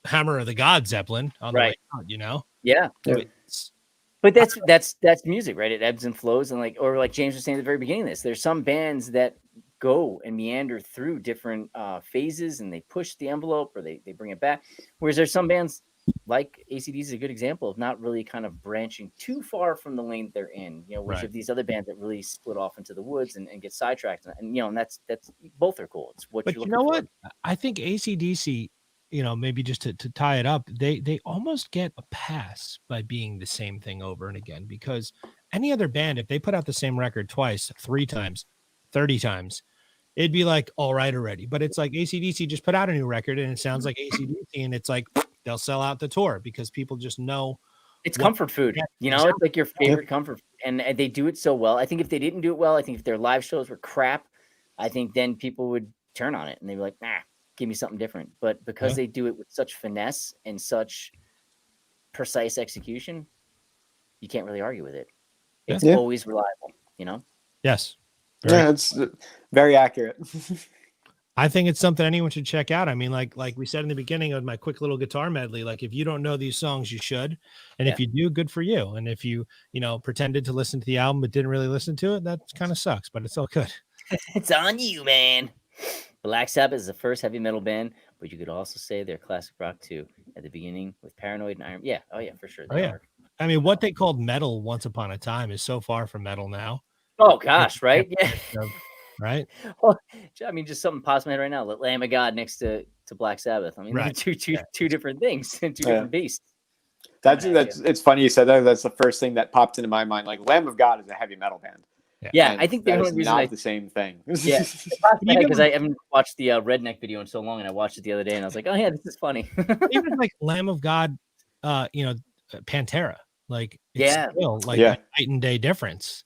[SPEAKER 1] Hammer of the God Zeppelin on the way out, you know?
[SPEAKER 2] Yeah. But that's music, right? It ebbs and flows, and like James was saying at the very beginning of this, there's some bands that go and meander through different phases and they push the envelope or they bring it back. Whereas there's some bands like ACDC is a good example of not really kind of branching too far from the lane they're in, you know, which of these other bands that really split off into the woods and get sidetracked. And, you know, and that's both are cool. It's what
[SPEAKER 1] but
[SPEAKER 2] you're
[SPEAKER 1] you know
[SPEAKER 2] looking
[SPEAKER 1] what? I think ACDC, you know, maybe just to tie it up, they almost get a pass by being the same thing over and again, because any other band, if they put out the same record twice, 3 times, 30 times, it'd be like, all right already. But it's like ACDC just put out a new record and it sounds like ACDC, and it's like they'll sell out the tour because people just know
[SPEAKER 2] it's comfort food. You know, it's like your favorite comfort food. And they do it so well. I think if they didn't do it well, I think if their live shows were crap, I think then people would turn on it and they'd be like, nah, give me something different. But because they do it with such finesse and such precise execution, you can't really argue with it. It's always reliable, you know?
[SPEAKER 1] Yes.
[SPEAKER 3] It's very accurate.
[SPEAKER 1] I think it's something anyone should check out. I mean, like we said in the beginning of my quick little guitar medley, like if you don't know these songs, you should. And if you do, good for you. And if you know, pretended to listen to the album but didn't really listen to it, that kind of sucks, but it's all good.
[SPEAKER 2] It's on you, man. Black Sabbath is the first heavy metal band, but you could also say they're classic rock too. At the beginning with Paranoid and Iron. Yeah. Oh yeah, for sure. They are.
[SPEAKER 1] I mean, what they called metal once upon a time is so far from metal now.
[SPEAKER 2] Oh gosh, right? Yeah.
[SPEAKER 1] Right.
[SPEAKER 2] Well, I mean, just something pops in my head right now. Lamb of God next to Black Sabbath. I mean, they're two different things and two different beasts.
[SPEAKER 3] That's it's funny you said that. That's the first thing that popped into my mind. Like Lamb of God is a heavy metal band.
[SPEAKER 2] Yeah, I think
[SPEAKER 3] that is not the same thing.
[SPEAKER 2] Yeah, because I haven't watched the Redneck video in so long, and I watched it the other day, and I was like, oh yeah, this is funny.
[SPEAKER 1] Even like Lamb of God, you know, Pantera, like it's still like a night and day difference.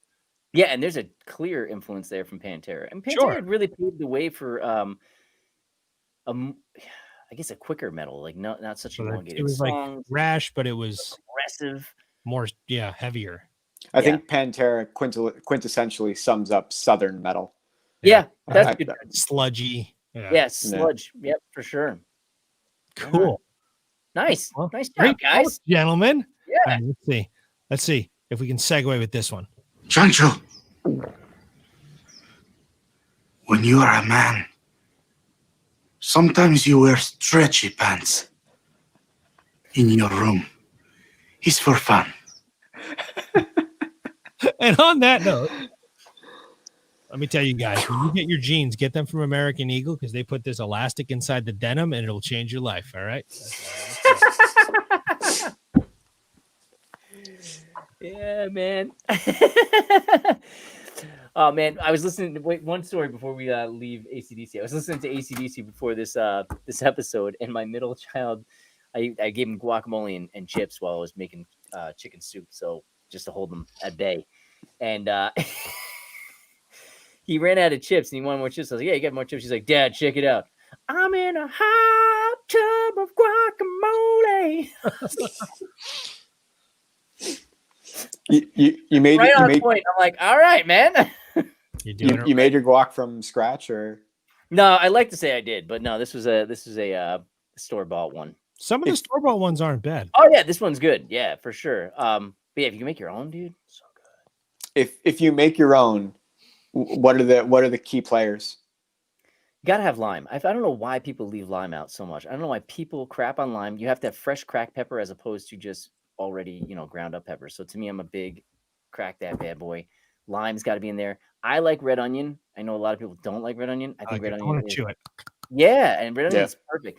[SPEAKER 2] Yeah, and there's a clear influence there from Pantera. And Pantera really paved the way for I guess a quicker metal, like not such elongated.
[SPEAKER 1] It was
[SPEAKER 2] songs,
[SPEAKER 1] like thrash, but it was
[SPEAKER 2] aggressive,
[SPEAKER 1] more heavier.
[SPEAKER 3] I think Pantera quintessentially sums up Southern metal.
[SPEAKER 2] Yeah, that's good.
[SPEAKER 1] Sludgy.
[SPEAKER 2] Yeah, sludge. Yep, for sure.
[SPEAKER 1] Cool.
[SPEAKER 2] Nice.
[SPEAKER 1] Well,
[SPEAKER 2] nice job, guys.
[SPEAKER 1] Gentlemen.
[SPEAKER 2] Yeah.
[SPEAKER 1] Right, let's see if we can segue with this one.
[SPEAKER 7] Chancho, when you are a man, sometimes you wear stretchy pants in your room. It's for fun.
[SPEAKER 1] And on that note, let me tell you guys, when you get your jeans, get them from American Eagle because they put this elastic inside the denim and it'll change your life. All right.
[SPEAKER 2] Yeah, man. Oh man, I was listening to one story before we leave ACDC. I was listening to ACDC before this this episode, and my middle child, I gave him guacamole and chips while I was making chicken soup, so just to hold them at bay. And he ran out of chips and he wanted more chips. I was like, yeah, you got more chips. He's like, Dad, check it out. I'm in a hot tub of guacamole.
[SPEAKER 3] You made
[SPEAKER 2] right
[SPEAKER 3] it.
[SPEAKER 2] On point. I'm like, all right, man.
[SPEAKER 3] You made your guac from scratch, or?
[SPEAKER 2] No, I like to say I did, but no, this was a store bought one.
[SPEAKER 1] Some of the store-bought ones aren't bad.
[SPEAKER 2] Oh yeah, this one's good. Yeah, for sure. But yeah, if you can make your own, dude, so good.
[SPEAKER 3] If you make your own, what are the key players?
[SPEAKER 2] You gotta have lime. I don't know why people leave lime out so much. I don't know why people crap on lime. You have to have fresh cracked pepper as opposed to just already, ground up pepper. So to me, I'm a big crack that bad boy. Lime's got to be in there. I like red onion. I know a lot of people don't like red onion. I think red
[SPEAKER 1] I
[SPEAKER 2] onion
[SPEAKER 1] want to
[SPEAKER 2] is,
[SPEAKER 1] chew it.
[SPEAKER 2] yeah, and red onion is perfect.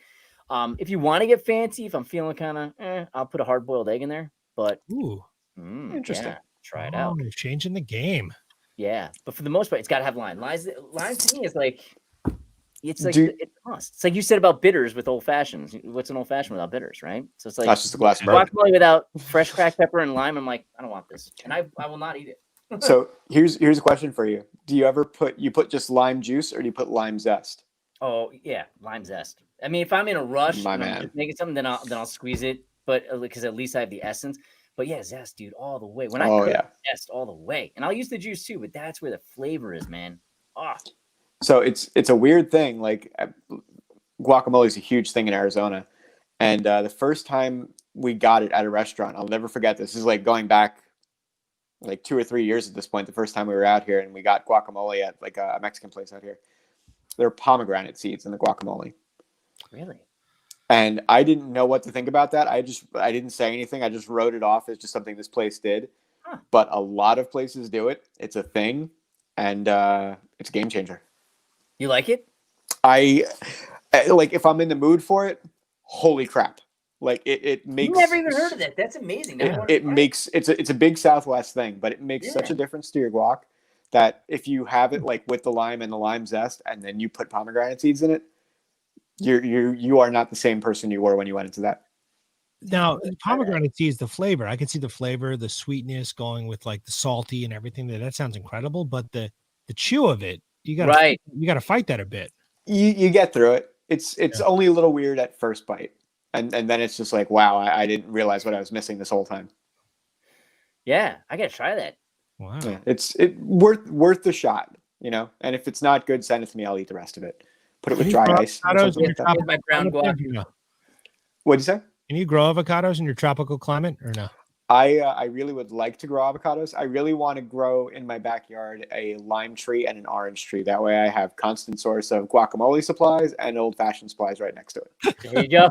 [SPEAKER 2] If you want to get fancy, if I'm feeling kind of, I'll put a hard boiled egg in there. But
[SPEAKER 1] Ooh,
[SPEAKER 3] interesting.
[SPEAKER 2] Yeah, try it out.
[SPEAKER 1] You're changing the game.
[SPEAKER 2] Yeah, but for the most part, it's got to have lime. Lime to me is like, it's like
[SPEAKER 3] Do-
[SPEAKER 2] it must. It's like you said about bitters with old fashions. What's an old fashioned without bitters, right? So it's like
[SPEAKER 3] That's just a glass of bourbon.
[SPEAKER 2] guacamole without fresh cracked pepper and lime. I'm like, I don't want this, and I will not eat it.
[SPEAKER 3] So here's a question for you. Do you ever put just lime juice or do you put lime zest?
[SPEAKER 2] Oh yeah, lime zest. I mean, if I'm in a rush
[SPEAKER 3] My
[SPEAKER 2] and I'm
[SPEAKER 3] man.
[SPEAKER 2] just making something, then I'll squeeze it. But because at least I have the essence. But yeah, zest, dude, all the way. When I cook, zest all the way, and I'll use the juice too. But that's where the flavor is, man. Oh.
[SPEAKER 3] So it's a weird thing. Like guacamole is a huge thing in Arizona, and the first time we got it at a restaurant, I'll never forget this. This is like going back like 2 or 3 years at this point. The first time we were out here and we got guacamole at like a Mexican place out here. There are pomegranate seeds in the guacamole.
[SPEAKER 2] Really?
[SPEAKER 3] And I didn't know what to think about that. I didn't say anything. I just wrote it off as just something this place did.
[SPEAKER 2] Huh.
[SPEAKER 3] But a lot of places do it. It's a thing, and it's a game changer.
[SPEAKER 2] You like it?
[SPEAKER 3] I like if I'm in the mood for it. Holy crap! Like it makes.
[SPEAKER 2] You never even heard of that. That's amazing.
[SPEAKER 3] It makes it's a big Southwest thing, but it makes such a difference to your guac that if you have it like with the lime and the lime zest, and then you put pomegranate seeds in it, you are not the same person you were when you went into that.
[SPEAKER 1] Now, pomegranate seeds, the flavor. I can see the flavor, the sweetness going with like the salty and everything. That sounds incredible. But the chew of it, you gotta fight that a bit.
[SPEAKER 3] You get through it. It's only a little weird at first bite, and then it's just like, wow, I didn't realize what I was missing this whole time.
[SPEAKER 2] Yeah, I gotta try that.
[SPEAKER 1] Wow,
[SPEAKER 3] yeah, it's worth the shot, And if it's not good, send it to me. I'll eat the rest of it. Put it with dry ice.
[SPEAKER 1] Avocados in your
[SPEAKER 2] My brown guac.
[SPEAKER 3] What'd you say?
[SPEAKER 1] Can you grow avocados in your tropical climate or no?
[SPEAKER 3] I really would like to grow avocados. I really want to grow in my backyard a lime tree and an orange tree. That way I have constant source of guacamole supplies and old-fashioned supplies right next to it.
[SPEAKER 2] There you go.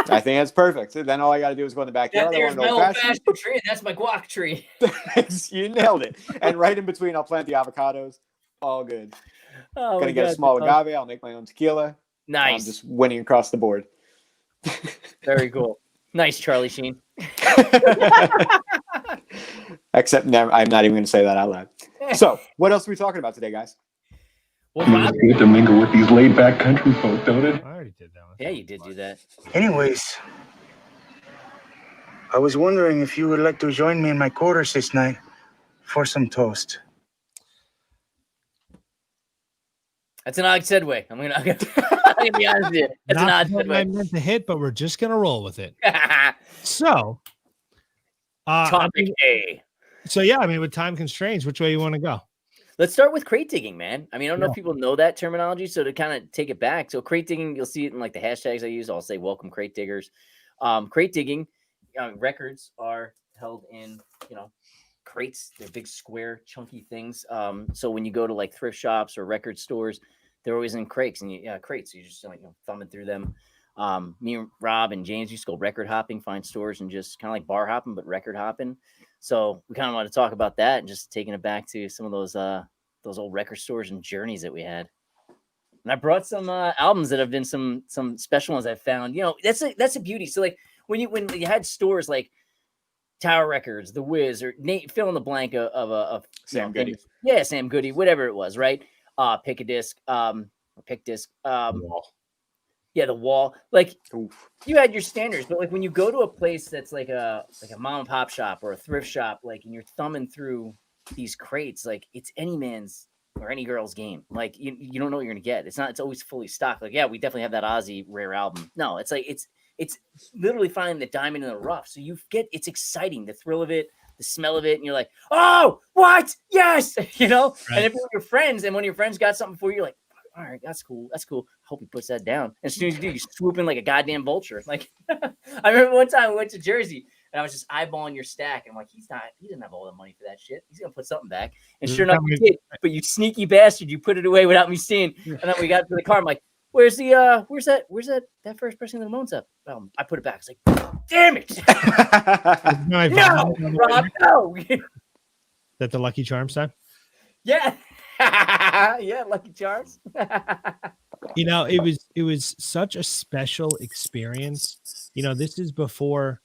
[SPEAKER 3] I think that's perfect. Then all I got to do is go in the backyard.
[SPEAKER 2] There's my old-fashioned tree, and that's my guac tree.
[SPEAKER 3] You nailed it. And right in between, I'll plant the avocados. All good.
[SPEAKER 2] Oh,
[SPEAKER 3] Gonna get a small agave. I'll make my own tequila.
[SPEAKER 2] Nice.
[SPEAKER 3] I'm just winning across the board.
[SPEAKER 2] Very cool. Nice, Charlie Sheen.
[SPEAKER 3] Except never, I'm not even going to say that out loud. So, what else are we talking about today, guys?
[SPEAKER 6] Well, it's good to mingle with these laid-back country folk, don't it?
[SPEAKER 1] I already did that one.
[SPEAKER 2] Yeah, you did do that.
[SPEAKER 8] Anyways, I was wondering if you would like to join me in my quarters this night for some toast.
[SPEAKER 2] That's an odd segue. I'm gonna be honest with you. That's an odd
[SPEAKER 1] segue. I
[SPEAKER 2] segue.
[SPEAKER 1] meant to hit, but we're just gonna roll with it. So,
[SPEAKER 2] topic A.
[SPEAKER 1] So yeah, I mean, with time constraints, which way you want to go?
[SPEAKER 2] Let's start with crate digging, man. I mean, I don't know if people know that terminology, so to kind of take it back. So crate digging, you'll see it in like the hashtags I use. I'll say welcome crate diggers. Crate digging records are held in, crates. They're big, square, chunky things. So when you go to like thrift shops or record stores, they're always in crates, and crates. So you're just like thumbing through them. Me and Rob and James used to go record hopping, find stores, and just kind of like bar hopping, but record hopping. So we kind of want to talk about that and just taking it back to some of those old record stores and journeys that we had. And I brought some albums that have been some special ones I found. That's a beauty. So like when you had stores like Tower Records, The Wiz, or fill in the blank of
[SPEAKER 3] Sam Goody.
[SPEAKER 2] Yeah, Sam Goody, whatever it was, right? Pick a disc, or pick disc. Yeah, the Wall. Like you had your standards, but like when you go to a place that's like a mom and pop shop or a thrift shop, like, and you're thumbing through these crates, like it's any man's or any girl's game. Like you don't know what you're gonna get. It's always fully stocked. Like, yeah, we definitely have that Ozzy rare album. No, it's like it's literally finding the diamond in the rough. So it's exciting, the thrill of it, the smell of it, and you're like, oh, what? Yes,
[SPEAKER 1] Right.
[SPEAKER 2] And if you're with your friends, and when your friends got something for you, you're like, all right, that's cool. That's cool. I hope he puts that down. And as soon as you do, you swoop in like a goddamn vulture. Like I remember one time we went to Jersey and I was just eyeballing your stack. And I'm like, he doesn't have all the money for that shit. He's gonna put something back. And sure enough, you did. But you sneaky bastard, you put it away without me seeing. And then we got to the car. I'm like, where's that first pressing of the Ramones up? I put it back. It's like, damn it. No, Rob, no.
[SPEAKER 1] That the Lucky Charms time?
[SPEAKER 2] Yeah. Yeah, Lucky Charms.
[SPEAKER 1] It was such a special experience. This is before,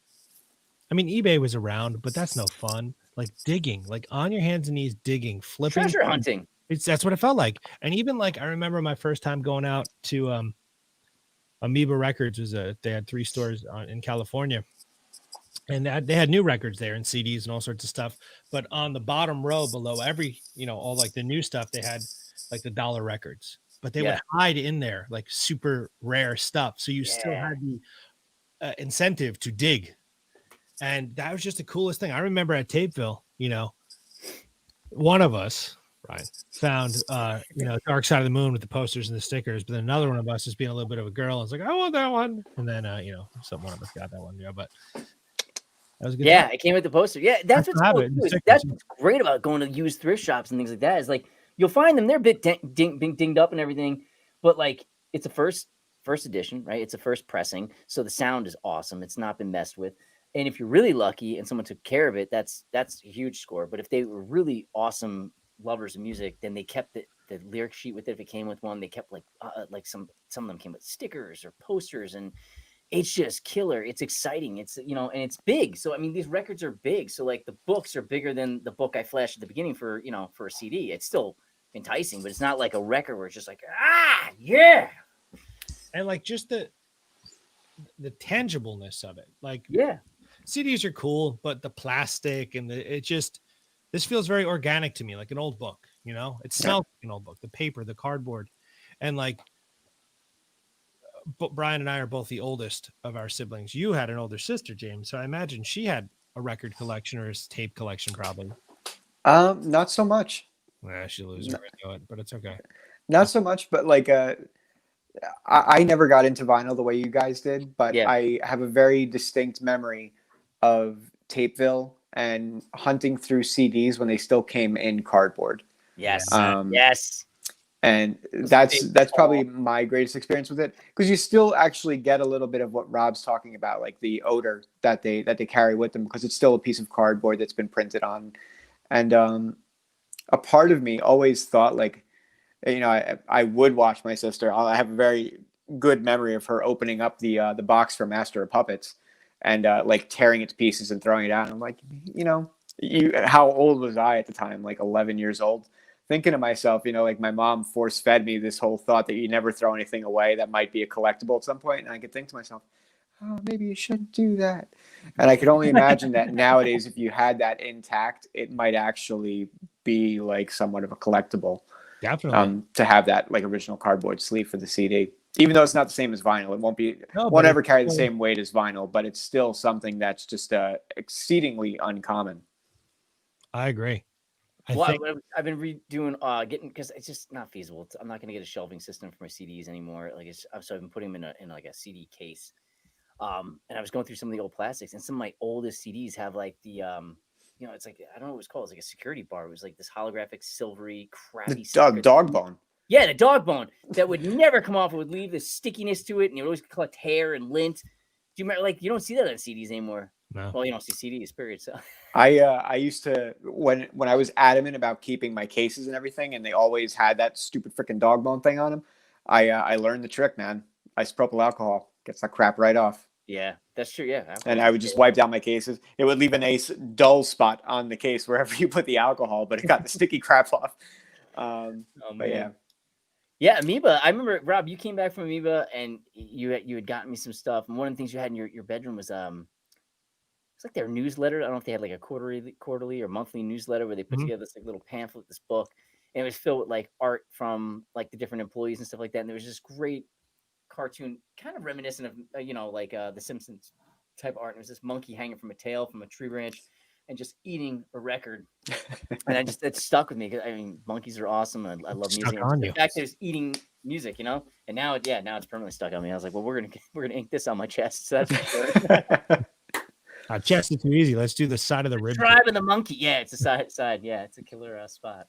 [SPEAKER 1] eBay was around, but that's no fun. Like digging, like on your hands and knees, digging, flipping,
[SPEAKER 2] treasure hunting.
[SPEAKER 1] That's what it felt like. And even like I remember my first time going out to Amoeba Records they had 3 stores in California. And they had new records there and CDs and all sorts of stuff. But on the bottom row below every, all like the new stuff, they had like the dollar records. But they would hide in there like super rare stuff. So you still had the incentive to dig. And that was just the coolest thing. I remember at Tapeville, one of us, Ryan, found, Dark Side of the Moon with the posters and the stickers. But then another one of us is being a little bit of a girl. I was like, I want that one. And then, one of us got that one. Yeah, but that was a good time.
[SPEAKER 2] It came with the poster. Yeah, that's what's cool. That's what's great about going to used thrift shops and things like that. Is like you'll find them, they're a bit dinged up and everything, but like it's a first edition, right? It's a first pressing, so the sound is awesome. It's not been messed with, and if you're really lucky and someone took care of it, that's a huge score. But if they were really awesome lovers of music, then they kept the lyric sheet with it. If it came with one, they kept like some of them came with stickers or posters, and it's just killer. It's exciting. It's, and it's big. So, these records are big. So like the books are bigger than the book I flashed at the beginning for a CD. It's still enticing, but it's not like a record where it's just like, yeah.
[SPEAKER 1] And like just the tangibleness of it. Like,
[SPEAKER 2] yeah,
[SPEAKER 1] CDs are cool, but the plastic and this feels very organic to me, like an old book, it smells like an old book, the paper, the cardboard. And like, but Brian and I are both the oldest of our siblings. You had an older sister, James, so I imagine she had a record collection or a tape collection, probably.
[SPEAKER 3] Not so much.
[SPEAKER 1] She loses it, but it's okay.
[SPEAKER 3] Not so much, but like I never got into vinyl the way you guys did, but I have a very distinct memory of Tapeville and hunting through CDs when they still came in cardboard.
[SPEAKER 2] Yes.
[SPEAKER 3] Yes. And that's probably my greatest experience with it, because you still actually get a little bit of what Rob's talking about, like the odor that they carry with them, because it's still a piece of cardboard that's been printed on. And a part of me always thought like, I would watch my sister. I have a very good memory of her opening up the box for Master of Puppets and like tearing it to pieces and throwing it out. And I'm like, how old was I at the time? Like 11 years old. Thinking to myself, like my mom force fed me this whole thought that you never throw anything away that might be a collectible at some point. And I could think to myself, oh, maybe you shouldn't do that. And I could only imagine that nowadays, if you had that intact, it might actually be like somewhat of a collectible.
[SPEAKER 1] Definitely.
[SPEAKER 3] To have that like original cardboard sleeve for the CD, even though it's not the same as vinyl. It won't ever carry the same weight as vinyl, but it's still something that's just exceedingly uncommon.
[SPEAKER 1] I agree.
[SPEAKER 2] I've been redoing getting, because it's just not feasible. I'm not going to get a shelving system for my CDs anymore. Like so I've been putting them in like a CD case. And I was going through some of the old plastics, and some of my oldest CDs have like the it's like, I don't know what it's called. It's like a security bar. It was like this holographic silvery crappy
[SPEAKER 3] dog bone.
[SPEAKER 2] Yeah, the dog bone that would never come off. It would leave this stickiness to it, and it would always collect hair and lint. Do you remember? Like, you don't see that on CDs anymore.
[SPEAKER 1] No.
[SPEAKER 2] Well, you don't see CDs, period. So
[SPEAKER 3] I used to, when I was adamant about keeping my cases and everything, and they always had that stupid freaking dog bone thing on them, I learned the trick, man. Isopropyl alcohol gets that crap right off.
[SPEAKER 2] Yeah, that's true. Yeah.
[SPEAKER 3] And I would just wipe down my cases. It would leave a nice dull spot on the case wherever you put the alcohol, but it got the sticky crap off. But yeah.
[SPEAKER 2] Yeah, Amoeba. I remember, Rob, you came back from Amoeba and you had gotten me some stuff. And one of the things you had in your bedroom was it's like their newsletter. I don't know if they had like a quarterly or monthly newsletter where they put together this like little pamphlet, this book, and it was filled with like art from like the different employees and stuff like that. And there was this great cartoon, kind of reminiscent of like the Simpsons type art. And it was this monkey hanging from a tail from a tree branch, and just eating a record. And it stuck with me because I mean, monkeys are awesome. I love
[SPEAKER 1] Stuck
[SPEAKER 2] music.
[SPEAKER 1] on
[SPEAKER 2] The
[SPEAKER 1] you.
[SPEAKER 2] fact that it's eating music, you know, and now it's permanently stuck on me. I was like, well, we're gonna ink this on my chest. So that's for sure.
[SPEAKER 1] Chest is too easy. Let's do the side of the rib.
[SPEAKER 2] Tribe and the monkey. Yeah, it's a side. Yeah, it's a killer spot.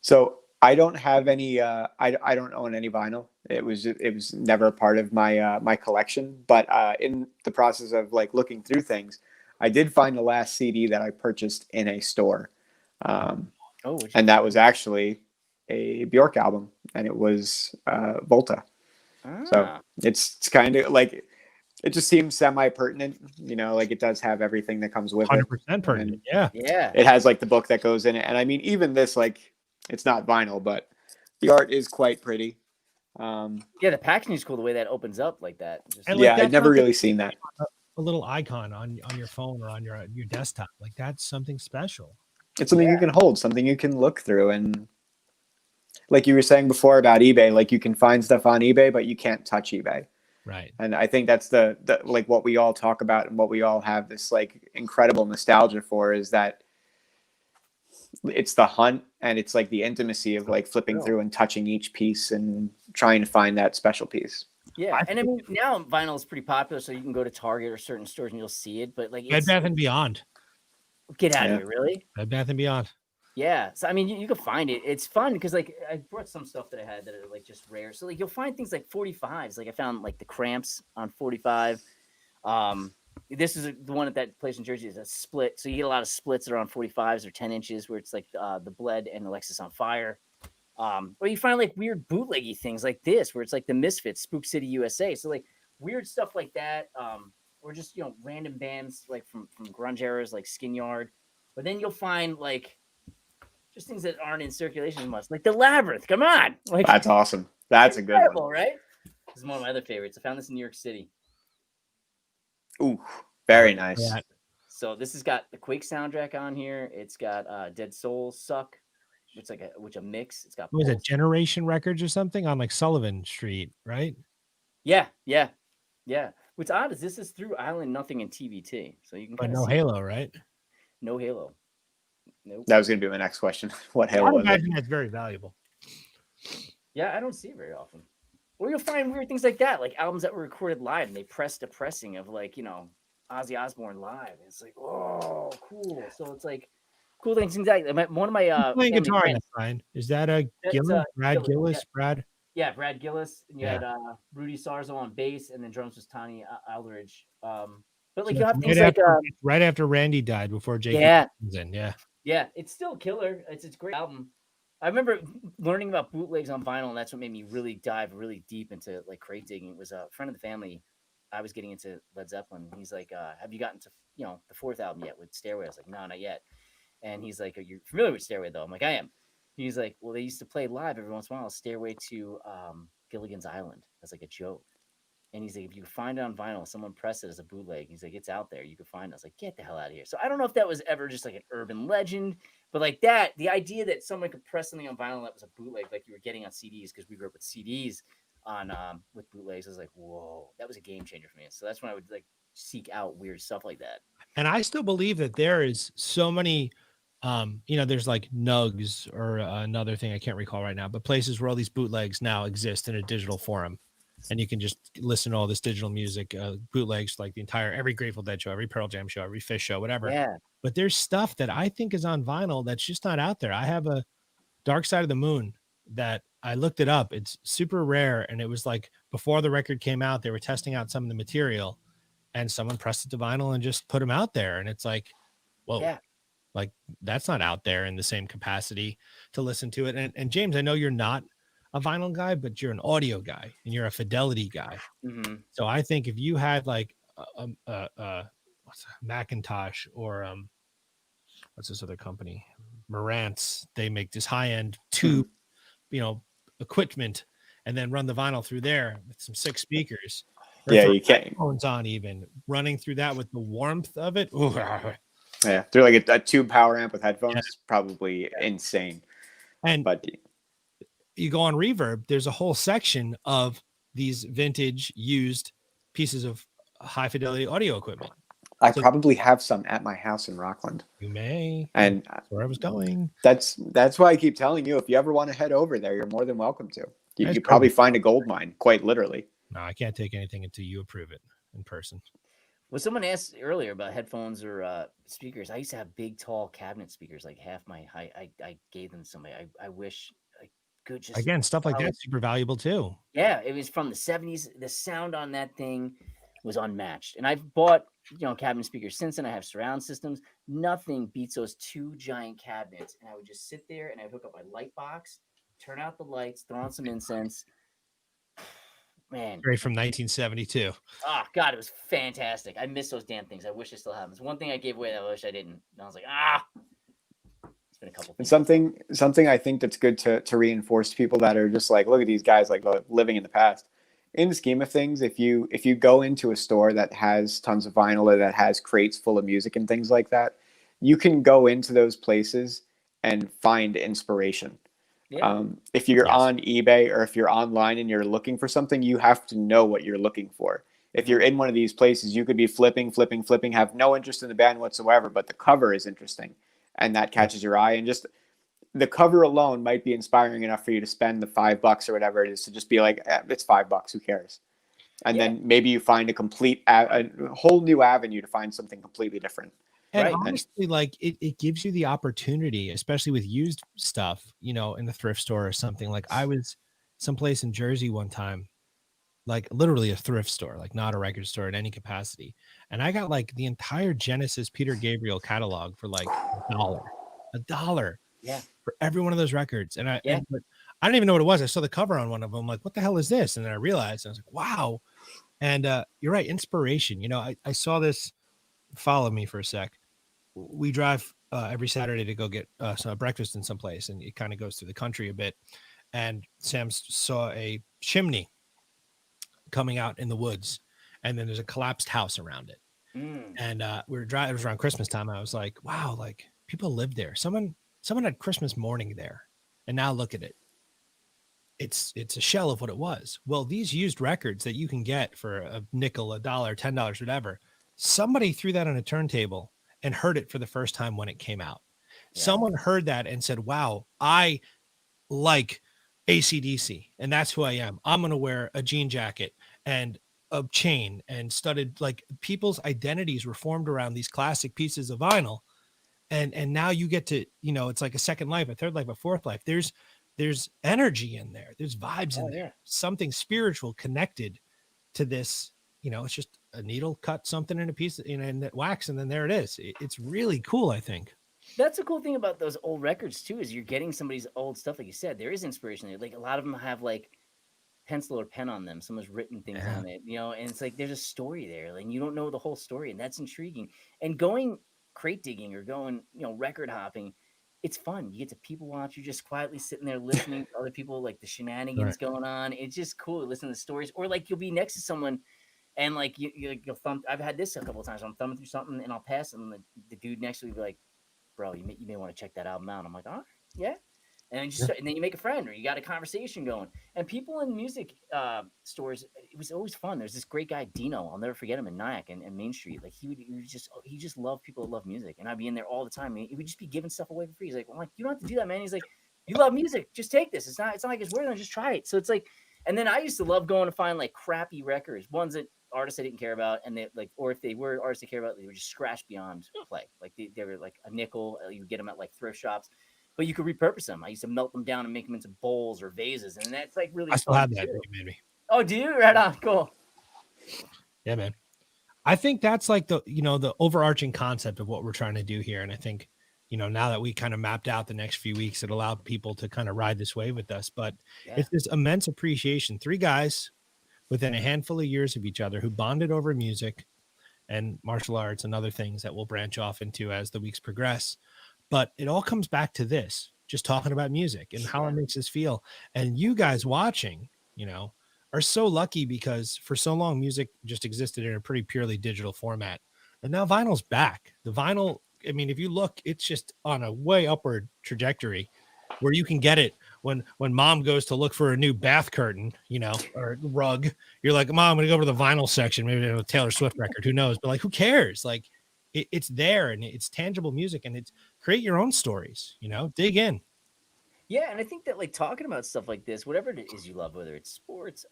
[SPEAKER 3] So I don't have any. I don't own any vinyl. It was never a part of my my collection. But in the process of like looking through things, I did find the last CD that I purchased in a store, and that was actually a Bjork album, and it was Volta. So it's kind of like, it just seems semi-pertinent, you know, like it does have everything that comes with
[SPEAKER 1] 100% pertinent. Yeah.
[SPEAKER 3] it has like the book that goes in it. And I mean, even this, like, it's not vinyl, but the art is quite pretty.
[SPEAKER 2] Yeah, the packaging is cool, the way that opens up like that.
[SPEAKER 1] And
[SPEAKER 3] yeah,
[SPEAKER 1] like,
[SPEAKER 3] I'd never really seen that.
[SPEAKER 1] A little icon on your phone or on your desktop. Like, that's something special.
[SPEAKER 3] It's something you can hold, something you can look through. And like you were saying before about eBay, like you can find stuff on eBay, but you can't touch eBay.
[SPEAKER 1] Right.
[SPEAKER 3] And I think that's the like what we all talk about and what we all have this like incredible nostalgia for, is that it's the hunt and it's like the intimacy of like flipping through and touching each piece and trying to find that special piece.
[SPEAKER 2] Yeah, and I mean, now vinyl is pretty popular, so you can go to Target or certain stores and you'll see it. But like,
[SPEAKER 1] Bed Bath and Beyond.
[SPEAKER 2] Get out of here, really?
[SPEAKER 1] Bed Bath and Beyond.
[SPEAKER 2] Yeah, so I mean, you can find it. It's fun because like I brought some stuff that I had that are like just rare. So like you'll find things like 45s. Like I found like the Cramps on 45. This is the one at that place in Jersey is a split. So you get a lot of splits that are on 45s or 10 inches where it's like the Bled and Alexis on Fire. Or you find like weird bootleggy things like this where it's like the Misfits, Spook City, USA. So like weird stuff like that. Or just, you know, random bands like from grunge eras like Skin Yard. But then you'll find like just things that aren't in circulation as much, like the Labyrinth. Come on, like
[SPEAKER 3] That's awesome. That's a good one,
[SPEAKER 2] right? This is one of my other favorites. I found this in New York City.
[SPEAKER 3] Ooh, very nice.
[SPEAKER 1] Yeah.
[SPEAKER 2] So this has got the Quake soundtrack on here. It's got Dead Souls Suck, which a mix. It's got
[SPEAKER 1] Was it Generation Records or something on like Sullivan Street, right?
[SPEAKER 2] Yeah. What's odd is this is through Island Nothing and TBT, so you can.
[SPEAKER 1] But no Halo, right?
[SPEAKER 2] No Halo. Nope.
[SPEAKER 3] That was going to be my next question. What Halo
[SPEAKER 1] I
[SPEAKER 3] was it?
[SPEAKER 1] imagine that's very valuable.
[SPEAKER 2] Yeah, I don't see it very often. Or you'll find weird things like that, like albums that were recorded live and they pressed a pressing of like, you know, Ozzy Osbourne live. And it's like, oh, cool. So it's like cool things like that. One of my
[SPEAKER 1] playing guitar in that, Brian. Is that a Gillis? Brad Gillis?
[SPEAKER 2] Yeah.
[SPEAKER 1] Brad?
[SPEAKER 2] Yeah, Brad Gillis. And you had Rudy Sarzo on bass, and then drums was Tony Aldridge. But like you have things
[SPEAKER 1] right after Randy died, before Jake comes in.
[SPEAKER 2] Yeah, it's still killer. It's a great album. I remember learning about bootlegs on vinyl, and that's what made me really dive really deep into like crate digging. It was a friend of the family. I was getting into Led Zeppelin. He's like, have you gotten to, you know, the fourth album yet with Stairway? I was like, no, not yet. And he's like, are you familiar with Stairway though? I'm like, I am. He's like, well, they used to play live every once in a while, Stairway to Gilligan's Island as like a joke. And he's like, if you find it on vinyl, someone pressed it as a bootleg. He's like, it's out there. You can find it. I was like, get the hell out of here. So I don't know if that was ever just like an urban legend, but like that, the idea that someone could press something on vinyl that was a bootleg, like you were getting on CDs, because we grew up with CDs on with bootlegs. I was like, whoa, that was a game changer for me. So that's when I would like seek out weird stuff like that.
[SPEAKER 1] And I still believe that there is so many, you know, there's like Nugs or another thing I can't recall right now, but places where all these bootlegs now exist in a digital forum. And you can just listen to all this digital music, bootlegs, like every Grateful Dead show, every Pearl Jam show, every Fish show, whatever.
[SPEAKER 2] Yeah.
[SPEAKER 1] But there's stuff that I think is on vinyl that's just not out there. I have a Dark Side of the Moon that I looked it up. It's super rare. And it was like before the record came out, they were testing out some of the material and someone pressed it to vinyl and just put them out there. And it's like, whoa, like that's not out there in the same capacity to listen to it. And James, I know you're not a vinyl guy, but you're an audio guy and you're a fidelity guy.
[SPEAKER 2] Mm-hmm.
[SPEAKER 1] So I think if you had like what's Macintosh or what's this other company, Marantz, they make this high-end tube, you know, equipment, and then run the vinyl through there with some 6 speakers.
[SPEAKER 3] Yeah, you can't.
[SPEAKER 1] Phones on, even running through that with the warmth of it. Ooh.
[SPEAKER 3] Yeah, through like a tube power amp with headphones is probably insane.
[SPEAKER 1] But you go on Reverb, there's a whole section of these vintage used pieces of high fidelity audio equipment.
[SPEAKER 3] I
[SPEAKER 1] So-
[SPEAKER 3] probably have some at my house in Rockland.
[SPEAKER 1] You may.
[SPEAKER 3] And
[SPEAKER 1] That's where I was going.
[SPEAKER 3] that's why I keep telling you, if you ever want to head over there, you're more than welcome to.
[SPEAKER 1] That's
[SPEAKER 3] You probably
[SPEAKER 1] great.
[SPEAKER 3] find a gold mine, quite literally.
[SPEAKER 1] No, I can't take anything until you approve it in person.
[SPEAKER 2] Well, someone asked earlier about headphones or speakers. I used to have big, tall cabinet speakers, like half my height. I gave them to somebody. I wish I could just
[SPEAKER 1] Again, stuff like that's super valuable too.
[SPEAKER 2] Yeah, it was from the 70s. The sound on that thing was unmatched. And I've bought, cabinet speakers since then. I have surround systems. Nothing beats those two giant cabinets. And I would just sit there and I would hook up my light box, turn out the lights, throw on some incense. Man.
[SPEAKER 1] Great from 1972.
[SPEAKER 2] Oh, God, it was fantastic. I miss those damn things. I wish I still have them. It's one thing I gave away that I wish I didn't. And I was like, it's been a couple
[SPEAKER 3] And
[SPEAKER 2] things.
[SPEAKER 3] something I think that's good to reinforce to people that are just like, look at these guys like living in the past. In the scheme of things, if you go into a store that has tons of vinyl or that has crates full of music and things like that, you can go into those places and find inspiration.
[SPEAKER 2] Yeah.
[SPEAKER 3] If you're on eBay or if you're online and you're looking for something, you have to know what you're looking for. If you're in one of these places, you could be flipping, have no interest in the band whatsoever, but the cover is interesting and that catches your eye. And just the cover alone might be inspiring enough for you to spend the $5 or whatever it is to just be like, it's $5. Who cares? And then maybe you find a whole new avenue to find something completely different.
[SPEAKER 1] And honestly, like it gives you the opportunity, especially with used stuff, in the thrift store or something. Like I was someplace in Jersey one time, like literally a thrift store, like not a record store in any capacity. And I got like the entire Genesis Peter Gabriel catalog for like $1.
[SPEAKER 2] Yeah.
[SPEAKER 1] For every one of those records. And I didn't even know what it was. I saw the cover on one of them. Like, what the hell is this? And then I realized, I was like, wow. And you're right. Inspiration. I saw this. Follow me for a sec. We drive every Saturday to go get some breakfast in some place, and it kind of goes through the country a bit. And Sam saw a chimney coming out in the woods, and then there's a collapsed house around it. And we were driving. It was around Christmas time. I was like, wow, like people lived there. Someone had Christmas morning there, and now look at it. It's a shell of what it was. Well, these used records that you can get for a nickel, $1, $10, whatever. Somebody threw that on a turntable and heard it for the first time when it came out. Yeah. Someone heard that and said, wow, I like acdc, and that's who I am. I'm going to wear a jean jacket and a chain and studded. Like people's identities were formed around these classic pieces of vinyl. And now you get to, it's like a second life, a third life, a fourth life. There's energy in there. There's vibes in there. Something spiritual connected to this. It's just a needle cut something in a piece in that wax, and then there it is. It's really cool, I think.
[SPEAKER 2] That's a cool thing about those old records too, is you're getting somebody's old stuff. Like you said, there is inspiration there. Like a lot of them have like pencil or pen on them. Someone's written things on it, and it's like there's a story there, and you don't know the whole story, and that's intriguing. And going crate digging or going, record hopping, it's fun. You get to people watch. You're just quietly sitting there listening to other people, like the shenanigans going on. It's just cool to listen to the stories. Or like you'll be next to someone and like you'll thumb. I've had this a couple of times. I'm thumbing through something and I'll pass and the dude next to me will be like, bro, you may want to check that album out. I'm like, oh, yeah. And then and then you make a friend or you got a conversation going. And people in music stores, it was always fun. There's this great guy, Dino. I'll never forget him in Nyack and Main Street. Like he just loved people that love music. And I'd be in there all the time. He would just be giving stuff away for free. He's like, I'm like, you don't have to do that, man. He's like, you love music, just take this. It's not like it's weird. Just try it. So it's like, and then I used to love going to find like crappy records, ones that artists I didn't care about, and they like, or if they were artists I care about, they were just scratched beyond play. Like they were like a nickel. You would get them at like thrift shops. But you could repurpose them. I used to melt them down and make them into bowls or vases, and that's like really.
[SPEAKER 1] I still have that. You made me.
[SPEAKER 2] Oh, do you? Right on. Cool.
[SPEAKER 1] Yeah, man. I think that's like the the overarching concept of what we're trying to do here, and I think now that we kind of mapped out the next few weeks, it allowed people to kind of ride this wave with us. But it's this immense appreciation. 3 guys within a handful of years of each other who bonded over music and martial arts and other things that we'll branch off into as the weeks progress. But it all comes back to this, just talking about music and how it makes us feel. And you guys watching, are so lucky because for so long, music just existed in a pretty purely digital format. And now vinyl's back. The vinyl, I mean, if you look, it's just on a way upward trajectory where you can get it when mom goes to look for a new bath curtain, or rug, you're like, Mom, I'm gonna go over to the vinyl section, maybe a Taylor Swift record, who knows? But like, who cares? Like, it's there and it's tangible music, and it's create your own stories. Dig in.
[SPEAKER 2] Yeah, and I think that like talking about stuff like this, whatever it is you love, whether it's sports,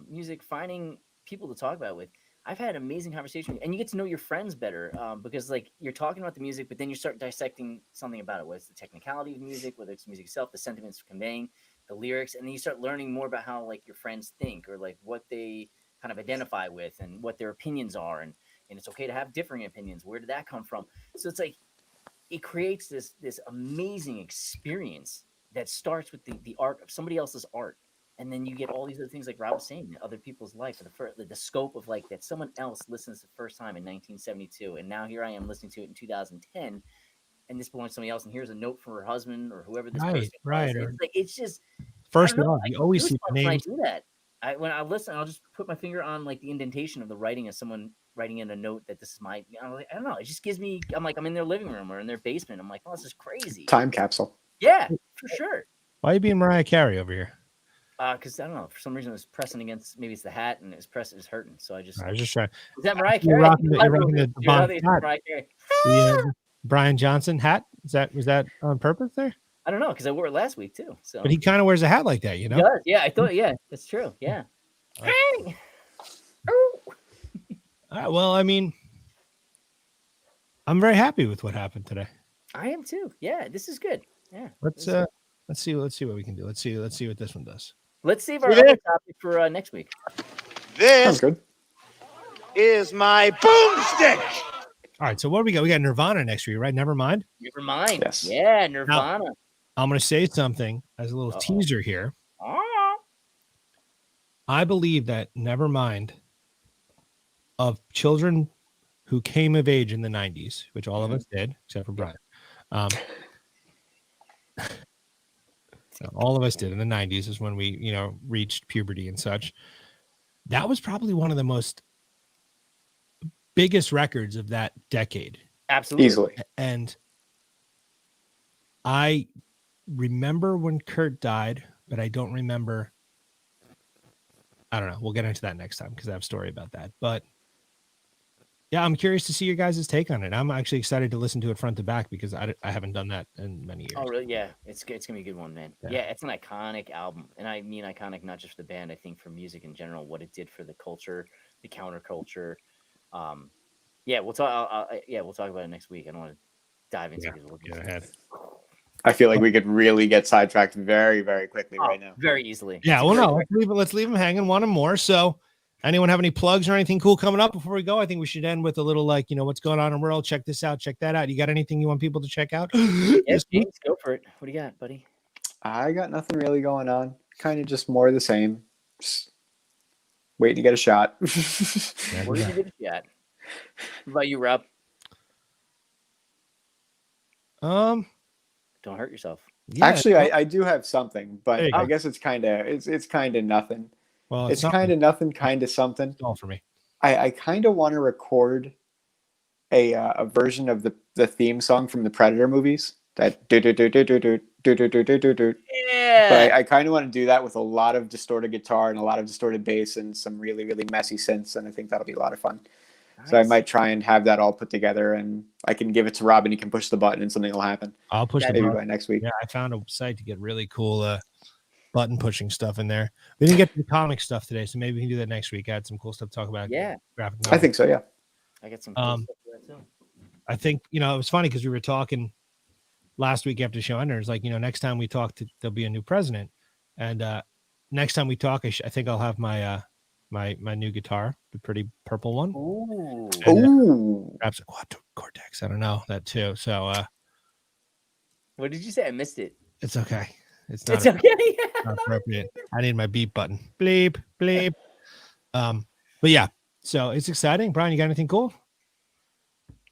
[SPEAKER 2] music, finding people to talk about it with. I've had amazing conversations, and you get to know your friends better because like you're talking about the music, but then you start dissecting something about it, whether it's the technicality of music, whether it's music itself, the sentiments conveying, the lyrics, and then you start learning more about how like your friends think or like what they kind of identify with and what their opinions are, and it's okay to have differing opinions. Where did that come from? So it's like it creates this amazing experience that starts with the art of somebody else's art. And then you get all these other things like Rob was saying, other people's life, the scope of like that someone else listens the first time in 1972. And now here I am listening to it in 2010. And this belongs to somebody else. And here's a note for her husband or whoever this person was. It's like, it's just
[SPEAKER 1] first love. You always see the
[SPEAKER 2] when I
[SPEAKER 1] names.
[SPEAKER 2] do that. When I listen, I'll just put my finger on like the indentation of the writing of someone writing in a note that this is my, I don't know. It just gives me, I'm like, I'm in their living room or in their basement. I'm like, oh, this is crazy.
[SPEAKER 3] Time capsule.
[SPEAKER 2] Yeah, for sure.
[SPEAKER 1] Why are you being Mariah Carey over here?
[SPEAKER 2] Because I don't know, for some reason it was pressing against, maybe it's the hat and it was hurting. So I was just
[SPEAKER 1] trying.
[SPEAKER 2] Is that Mariah
[SPEAKER 1] You're
[SPEAKER 2] Carey?
[SPEAKER 1] rocking the
[SPEAKER 2] Mariah Carey.
[SPEAKER 1] The Brian Johnson hat. Was that on purpose there?
[SPEAKER 2] I don't know, because I wore it last week too. So
[SPEAKER 1] But he kind of wears a hat like that,
[SPEAKER 2] He does. Yeah, I thought, yeah, that's true. Yeah. Hey!
[SPEAKER 1] Well, I mean, I'm very happy with what happened today.
[SPEAKER 2] I am too. Yeah, this is good. Yeah.
[SPEAKER 1] Let's see what we can do. Let's see what this one does.
[SPEAKER 2] Let's save our other topic for next week.
[SPEAKER 3] Sounds good.
[SPEAKER 9] Is my boomstick.
[SPEAKER 1] All right, so what do we got? We got Nirvana next week, right? Never mind.
[SPEAKER 2] Never mind.
[SPEAKER 3] Yes.
[SPEAKER 2] Yeah, Nirvana.
[SPEAKER 1] Now, I'm going to say something as a little teaser here. I believe that Nevermind of children who came of age in the 90s, which all of us did, except for Brian. All of us did in the 90s is when we, reached puberty and such. That was probably one of the most biggest records of that decade.
[SPEAKER 2] Absolutely.
[SPEAKER 3] Easily.
[SPEAKER 1] And I remember when Kurt died, but I don't remember. I don't know. We'll get into that next time because I have a story about that. But yeah, I'm curious to see your guys' take on it. I'm actually excited to listen to it front to back because I haven't done that in many years.
[SPEAKER 2] Oh, really? Yeah. It's going to be a good one, man. Yeah, it's an iconic album. And I mean iconic not just for the band, I think for music in general, what it did for the culture, the counterculture. Yeah, we'll talk. We'll talk about it next week. I don't want to dive into it.
[SPEAKER 1] Go ahead.
[SPEAKER 3] I feel like we could really get sidetracked very, very quickly right now.
[SPEAKER 2] Very easily.
[SPEAKER 1] Yeah, well, no, let's leave them hanging. One and more. So, anyone have any plugs or anything cool coming up before we go? I think we should end with a little what's going on in the world. Check this out. Check that out. You got anything you want people to check out?
[SPEAKER 2] Yes, James, go for it. What do you got, buddy?
[SPEAKER 3] I got nothing really going on. Kind of just more of the same. Just waiting to get a shot.
[SPEAKER 2] Where did you get a shot? What about you, Rob? Don't hurt yourself.
[SPEAKER 1] Yeah,
[SPEAKER 3] Actually, I do have something, but I
[SPEAKER 1] go.
[SPEAKER 3] guess it's kind of nothing.
[SPEAKER 1] Well,
[SPEAKER 3] it's kind of nothing, kind of something.
[SPEAKER 1] It's all for me.
[SPEAKER 3] I kind of want to record a version of the theme song from the Predator movies. That do.
[SPEAKER 2] Yeah.
[SPEAKER 3] But I kind of want to do that with a lot of distorted guitar and a lot of distorted bass and some really, really messy synths, and I think that'll be a lot of fun. Nice. So I might try and have that all put together, and I can give it to Rob, and he can push the button, and something will happen.
[SPEAKER 1] I'll push the
[SPEAKER 3] maybe
[SPEAKER 1] button
[SPEAKER 3] by next week.
[SPEAKER 1] Yeah, I found a site to get really cool button pushing stuff in there. We didn't get to the comic stuff today, so maybe we can do that next week. I had some cool stuff to talk about.
[SPEAKER 2] Yeah,
[SPEAKER 1] graphic
[SPEAKER 3] novels. I think so. Yeah,
[SPEAKER 2] I got some cool stuff for that too.
[SPEAKER 1] I think it was funny because we were talking last week after the show ended. It's like next time we talk, there'll be a new president, and next time we talk, I think I'll have my my new guitar, the pretty purple one.
[SPEAKER 2] Ooh.
[SPEAKER 3] Ooh.
[SPEAKER 1] Perhaps a quad cortex. I don't know that too. So
[SPEAKER 2] what did you say? I missed it.
[SPEAKER 1] It's okay. It's not appropriate. I need my beep button. Bleep, bleep. But yeah, so it's exciting. Brian, you got anything cool?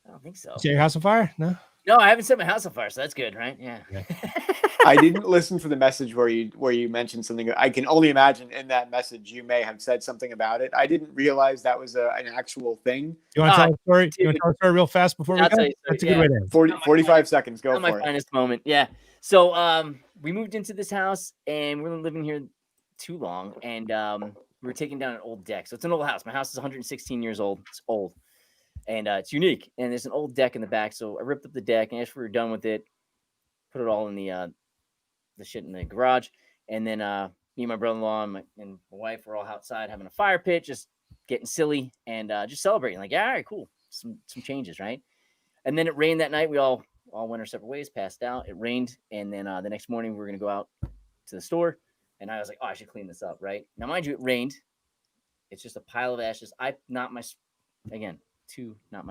[SPEAKER 2] I don't think so.
[SPEAKER 1] Set your house on fire? No,
[SPEAKER 2] I haven't set my house on fire, so that's good, right? Yeah.
[SPEAKER 3] I didn't listen to the message where you mentioned something. I can only imagine in that message you may have said something about it. I didn't realize that was an actual thing.
[SPEAKER 1] You want to tell a story? You want to tell a story real fast before we go? That's a good way to end.
[SPEAKER 3] 45 seconds. Go
[SPEAKER 2] for
[SPEAKER 3] it.
[SPEAKER 2] My finest moment. Yeah. So we moved into this house and we're living here too long, and we were taking down an old deck. So it's an old house. My house is 116 years old. It's old, and it's unique. And there's an old deck in the back. So I ripped up the deck, and after we were done with it, put it all in the shit in the garage, and then me and my brother-in-law and my wife were all outside having a fire pit, just getting silly and just celebrating. Like, yeah, all right, cool. Some changes, right? And then it rained that night. We all went our separate ways, passed out. It rained, and then the next morning we were gonna go out to the store. And I was like, oh, I should clean this up, right? Now, mind you, it rained. It's just a pile of ashes. Not my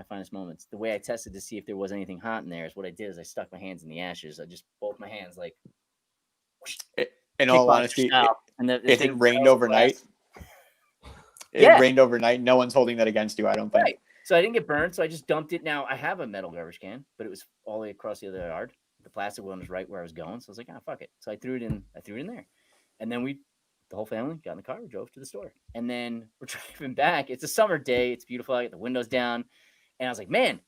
[SPEAKER 2] finest moments. The way I tested to see if there was anything hot in there is what I did is I stuck my hands in the ashes. I just both my hands like.
[SPEAKER 3] In all honesty, if it rained overnight, it rained overnight. No one's holding that against you, I don't think.
[SPEAKER 2] Right. So I didn't get burned. So I just dumped it. Now I have a metal garbage can, but it was all the way across the other yard. The plastic one was right where I was going. So I was like, fuck it. So I threw it in there. And then the whole family got in the car, we drove to the store. And then we're driving back. It's a summer day. It's beautiful. I got the windows down. And I was like, man,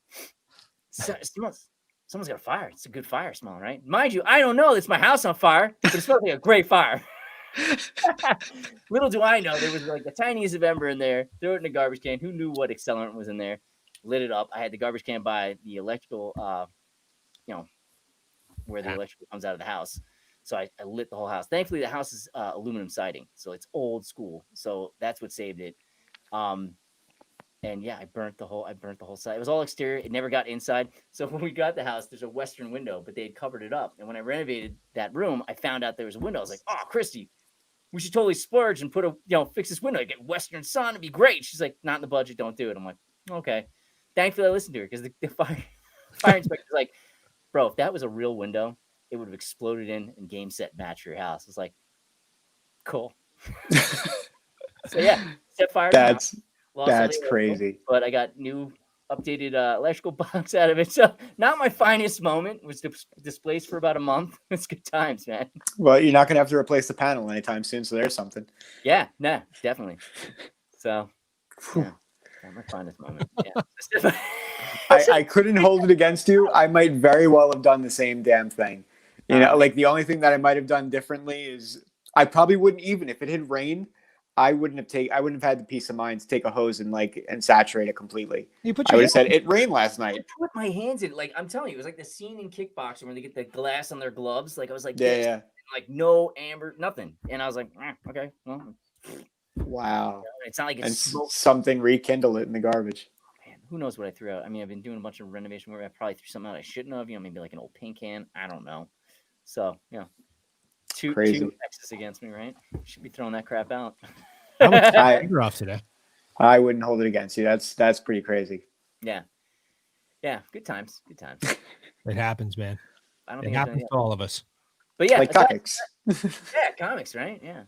[SPEAKER 2] someone's got a fire. It's a good fire smell, right? Mind you, I don't know. It's my house on fire, but it smells like a great fire. Little do I know, there was like the tiniest of ember in there. Throw it in a garbage can. Who knew what accelerant was in there? Lit it up. I had the garbage can by the electrical, where the electrical comes out of the house. So I lit the whole house. Thankfully, the house is aluminum siding, so it's old school. So that's what saved it. And yeah, I burnt the whole side. It was all exterior. It never got inside. So when we got the house, there's a western window, but they had covered it up. And when I renovated that room, I found out there was a window. I was like, oh, Christy, we should totally splurge and fix this window. I get western sun. It'd be great. She's like, not in the budget. Don't do it. I'm like, okay. Thankfully, I listened to her because the fire inspector's like, bro, if that was a real window, it would have exploded in and game set match your house. It's like, cool. So yeah, set fire.
[SPEAKER 3] That's crazy.
[SPEAKER 2] But I got new updated electrical box out of it. So not my finest moment. It was displaced for about a month. It's good times, man.
[SPEAKER 3] Well, you're not going to have to replace the panel anytime soon. So there's something.
[SPEAKER 2] Yeah, definitely. So yeah, not my finest moment. Yeah.
[SPEAKER 3] I couldn't hold it against you. I might very well have done the same damn thing. Like the only thing that I might have done differently is I probably wouldn't, even if it had rained, I wouldn't have had the peace of mind to take a hose and saturate it completely. I would have said it rained last night.
[SPEAKER 2] I put my hands in, like I'm telling you, it was like the scene in Kickboxing where they get the glass on their gloves. Like I was like,
[SPEAKER 3] yeah.
[SPEAKER 2] Like no amber, nothing. And I was like, okay, well.
[SPEAKER 3] Wow.
[SPEAKER 2] It's not like
[SPEAKER 3] it's something rekindled it in the garbage.
[SPEAKER 2] Man, who knows what I threw out? I mean, I've been doing a bunch of renovation work. I probably threw something out I shouldn't have. Maybe like an old paint can. I don't know. So two X's against me, right? Should be throwing that crap out.
[SPEAKER 1] You're off today.
[SPEAKER 3] I wouldn't hold it against you. That's pretty crazy.
[SPEAKER 2] Yeah. Good times.
[SPEAKER 1] It happens, man. It happens to all of us.
[SPEAKER 2] But yeah,
[SPEAKER 3] like comics.
[SPEAKER 2] Comics, right? Yeah.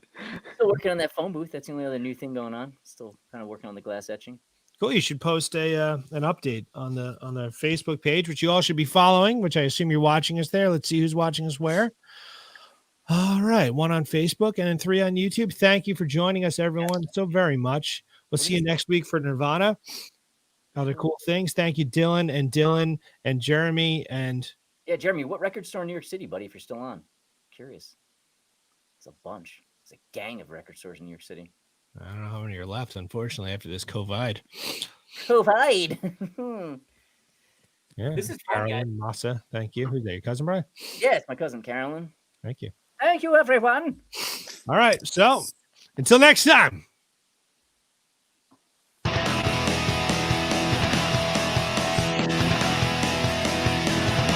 [SPEAKER 2] Still working on that phone booth. That's the only other new thing going on. Still kind of working on the glass etching.
[SPEAKER 1] Cool. You should post an update on the Facebook page, which you all should be following, which I assume you're watching us there. Let's see who's watching us where. All right. 1 on Facebook and then 3 on YouTube. Thank you for joining us, everyone, so very much. We'll see you next week for Nirvana. Other cool things. Thank you, Dylan and Jeremy. And
[SPEAKER 2] yeah, Jeremy, what record store in New York City, buddy, if you're still on? Curious. It's a bunch. It's a gang of record stores in New York City.
[SPEAKER 1] I don't know how many are left, unfortunately, after this COVID. Yeah.
[SPEAKER 2] This is
[SPEAKER 1] Carolyn Massa. Thank you. Who's that? Your cousin, Brian?
[SPEAKER 2] Yeah, it's my cousin Carolyn.
[SPEAKER 1] Thank you.
[SPEAKER 2] Thank you, everyone.
[SPEAKER 1] All right. So until next time.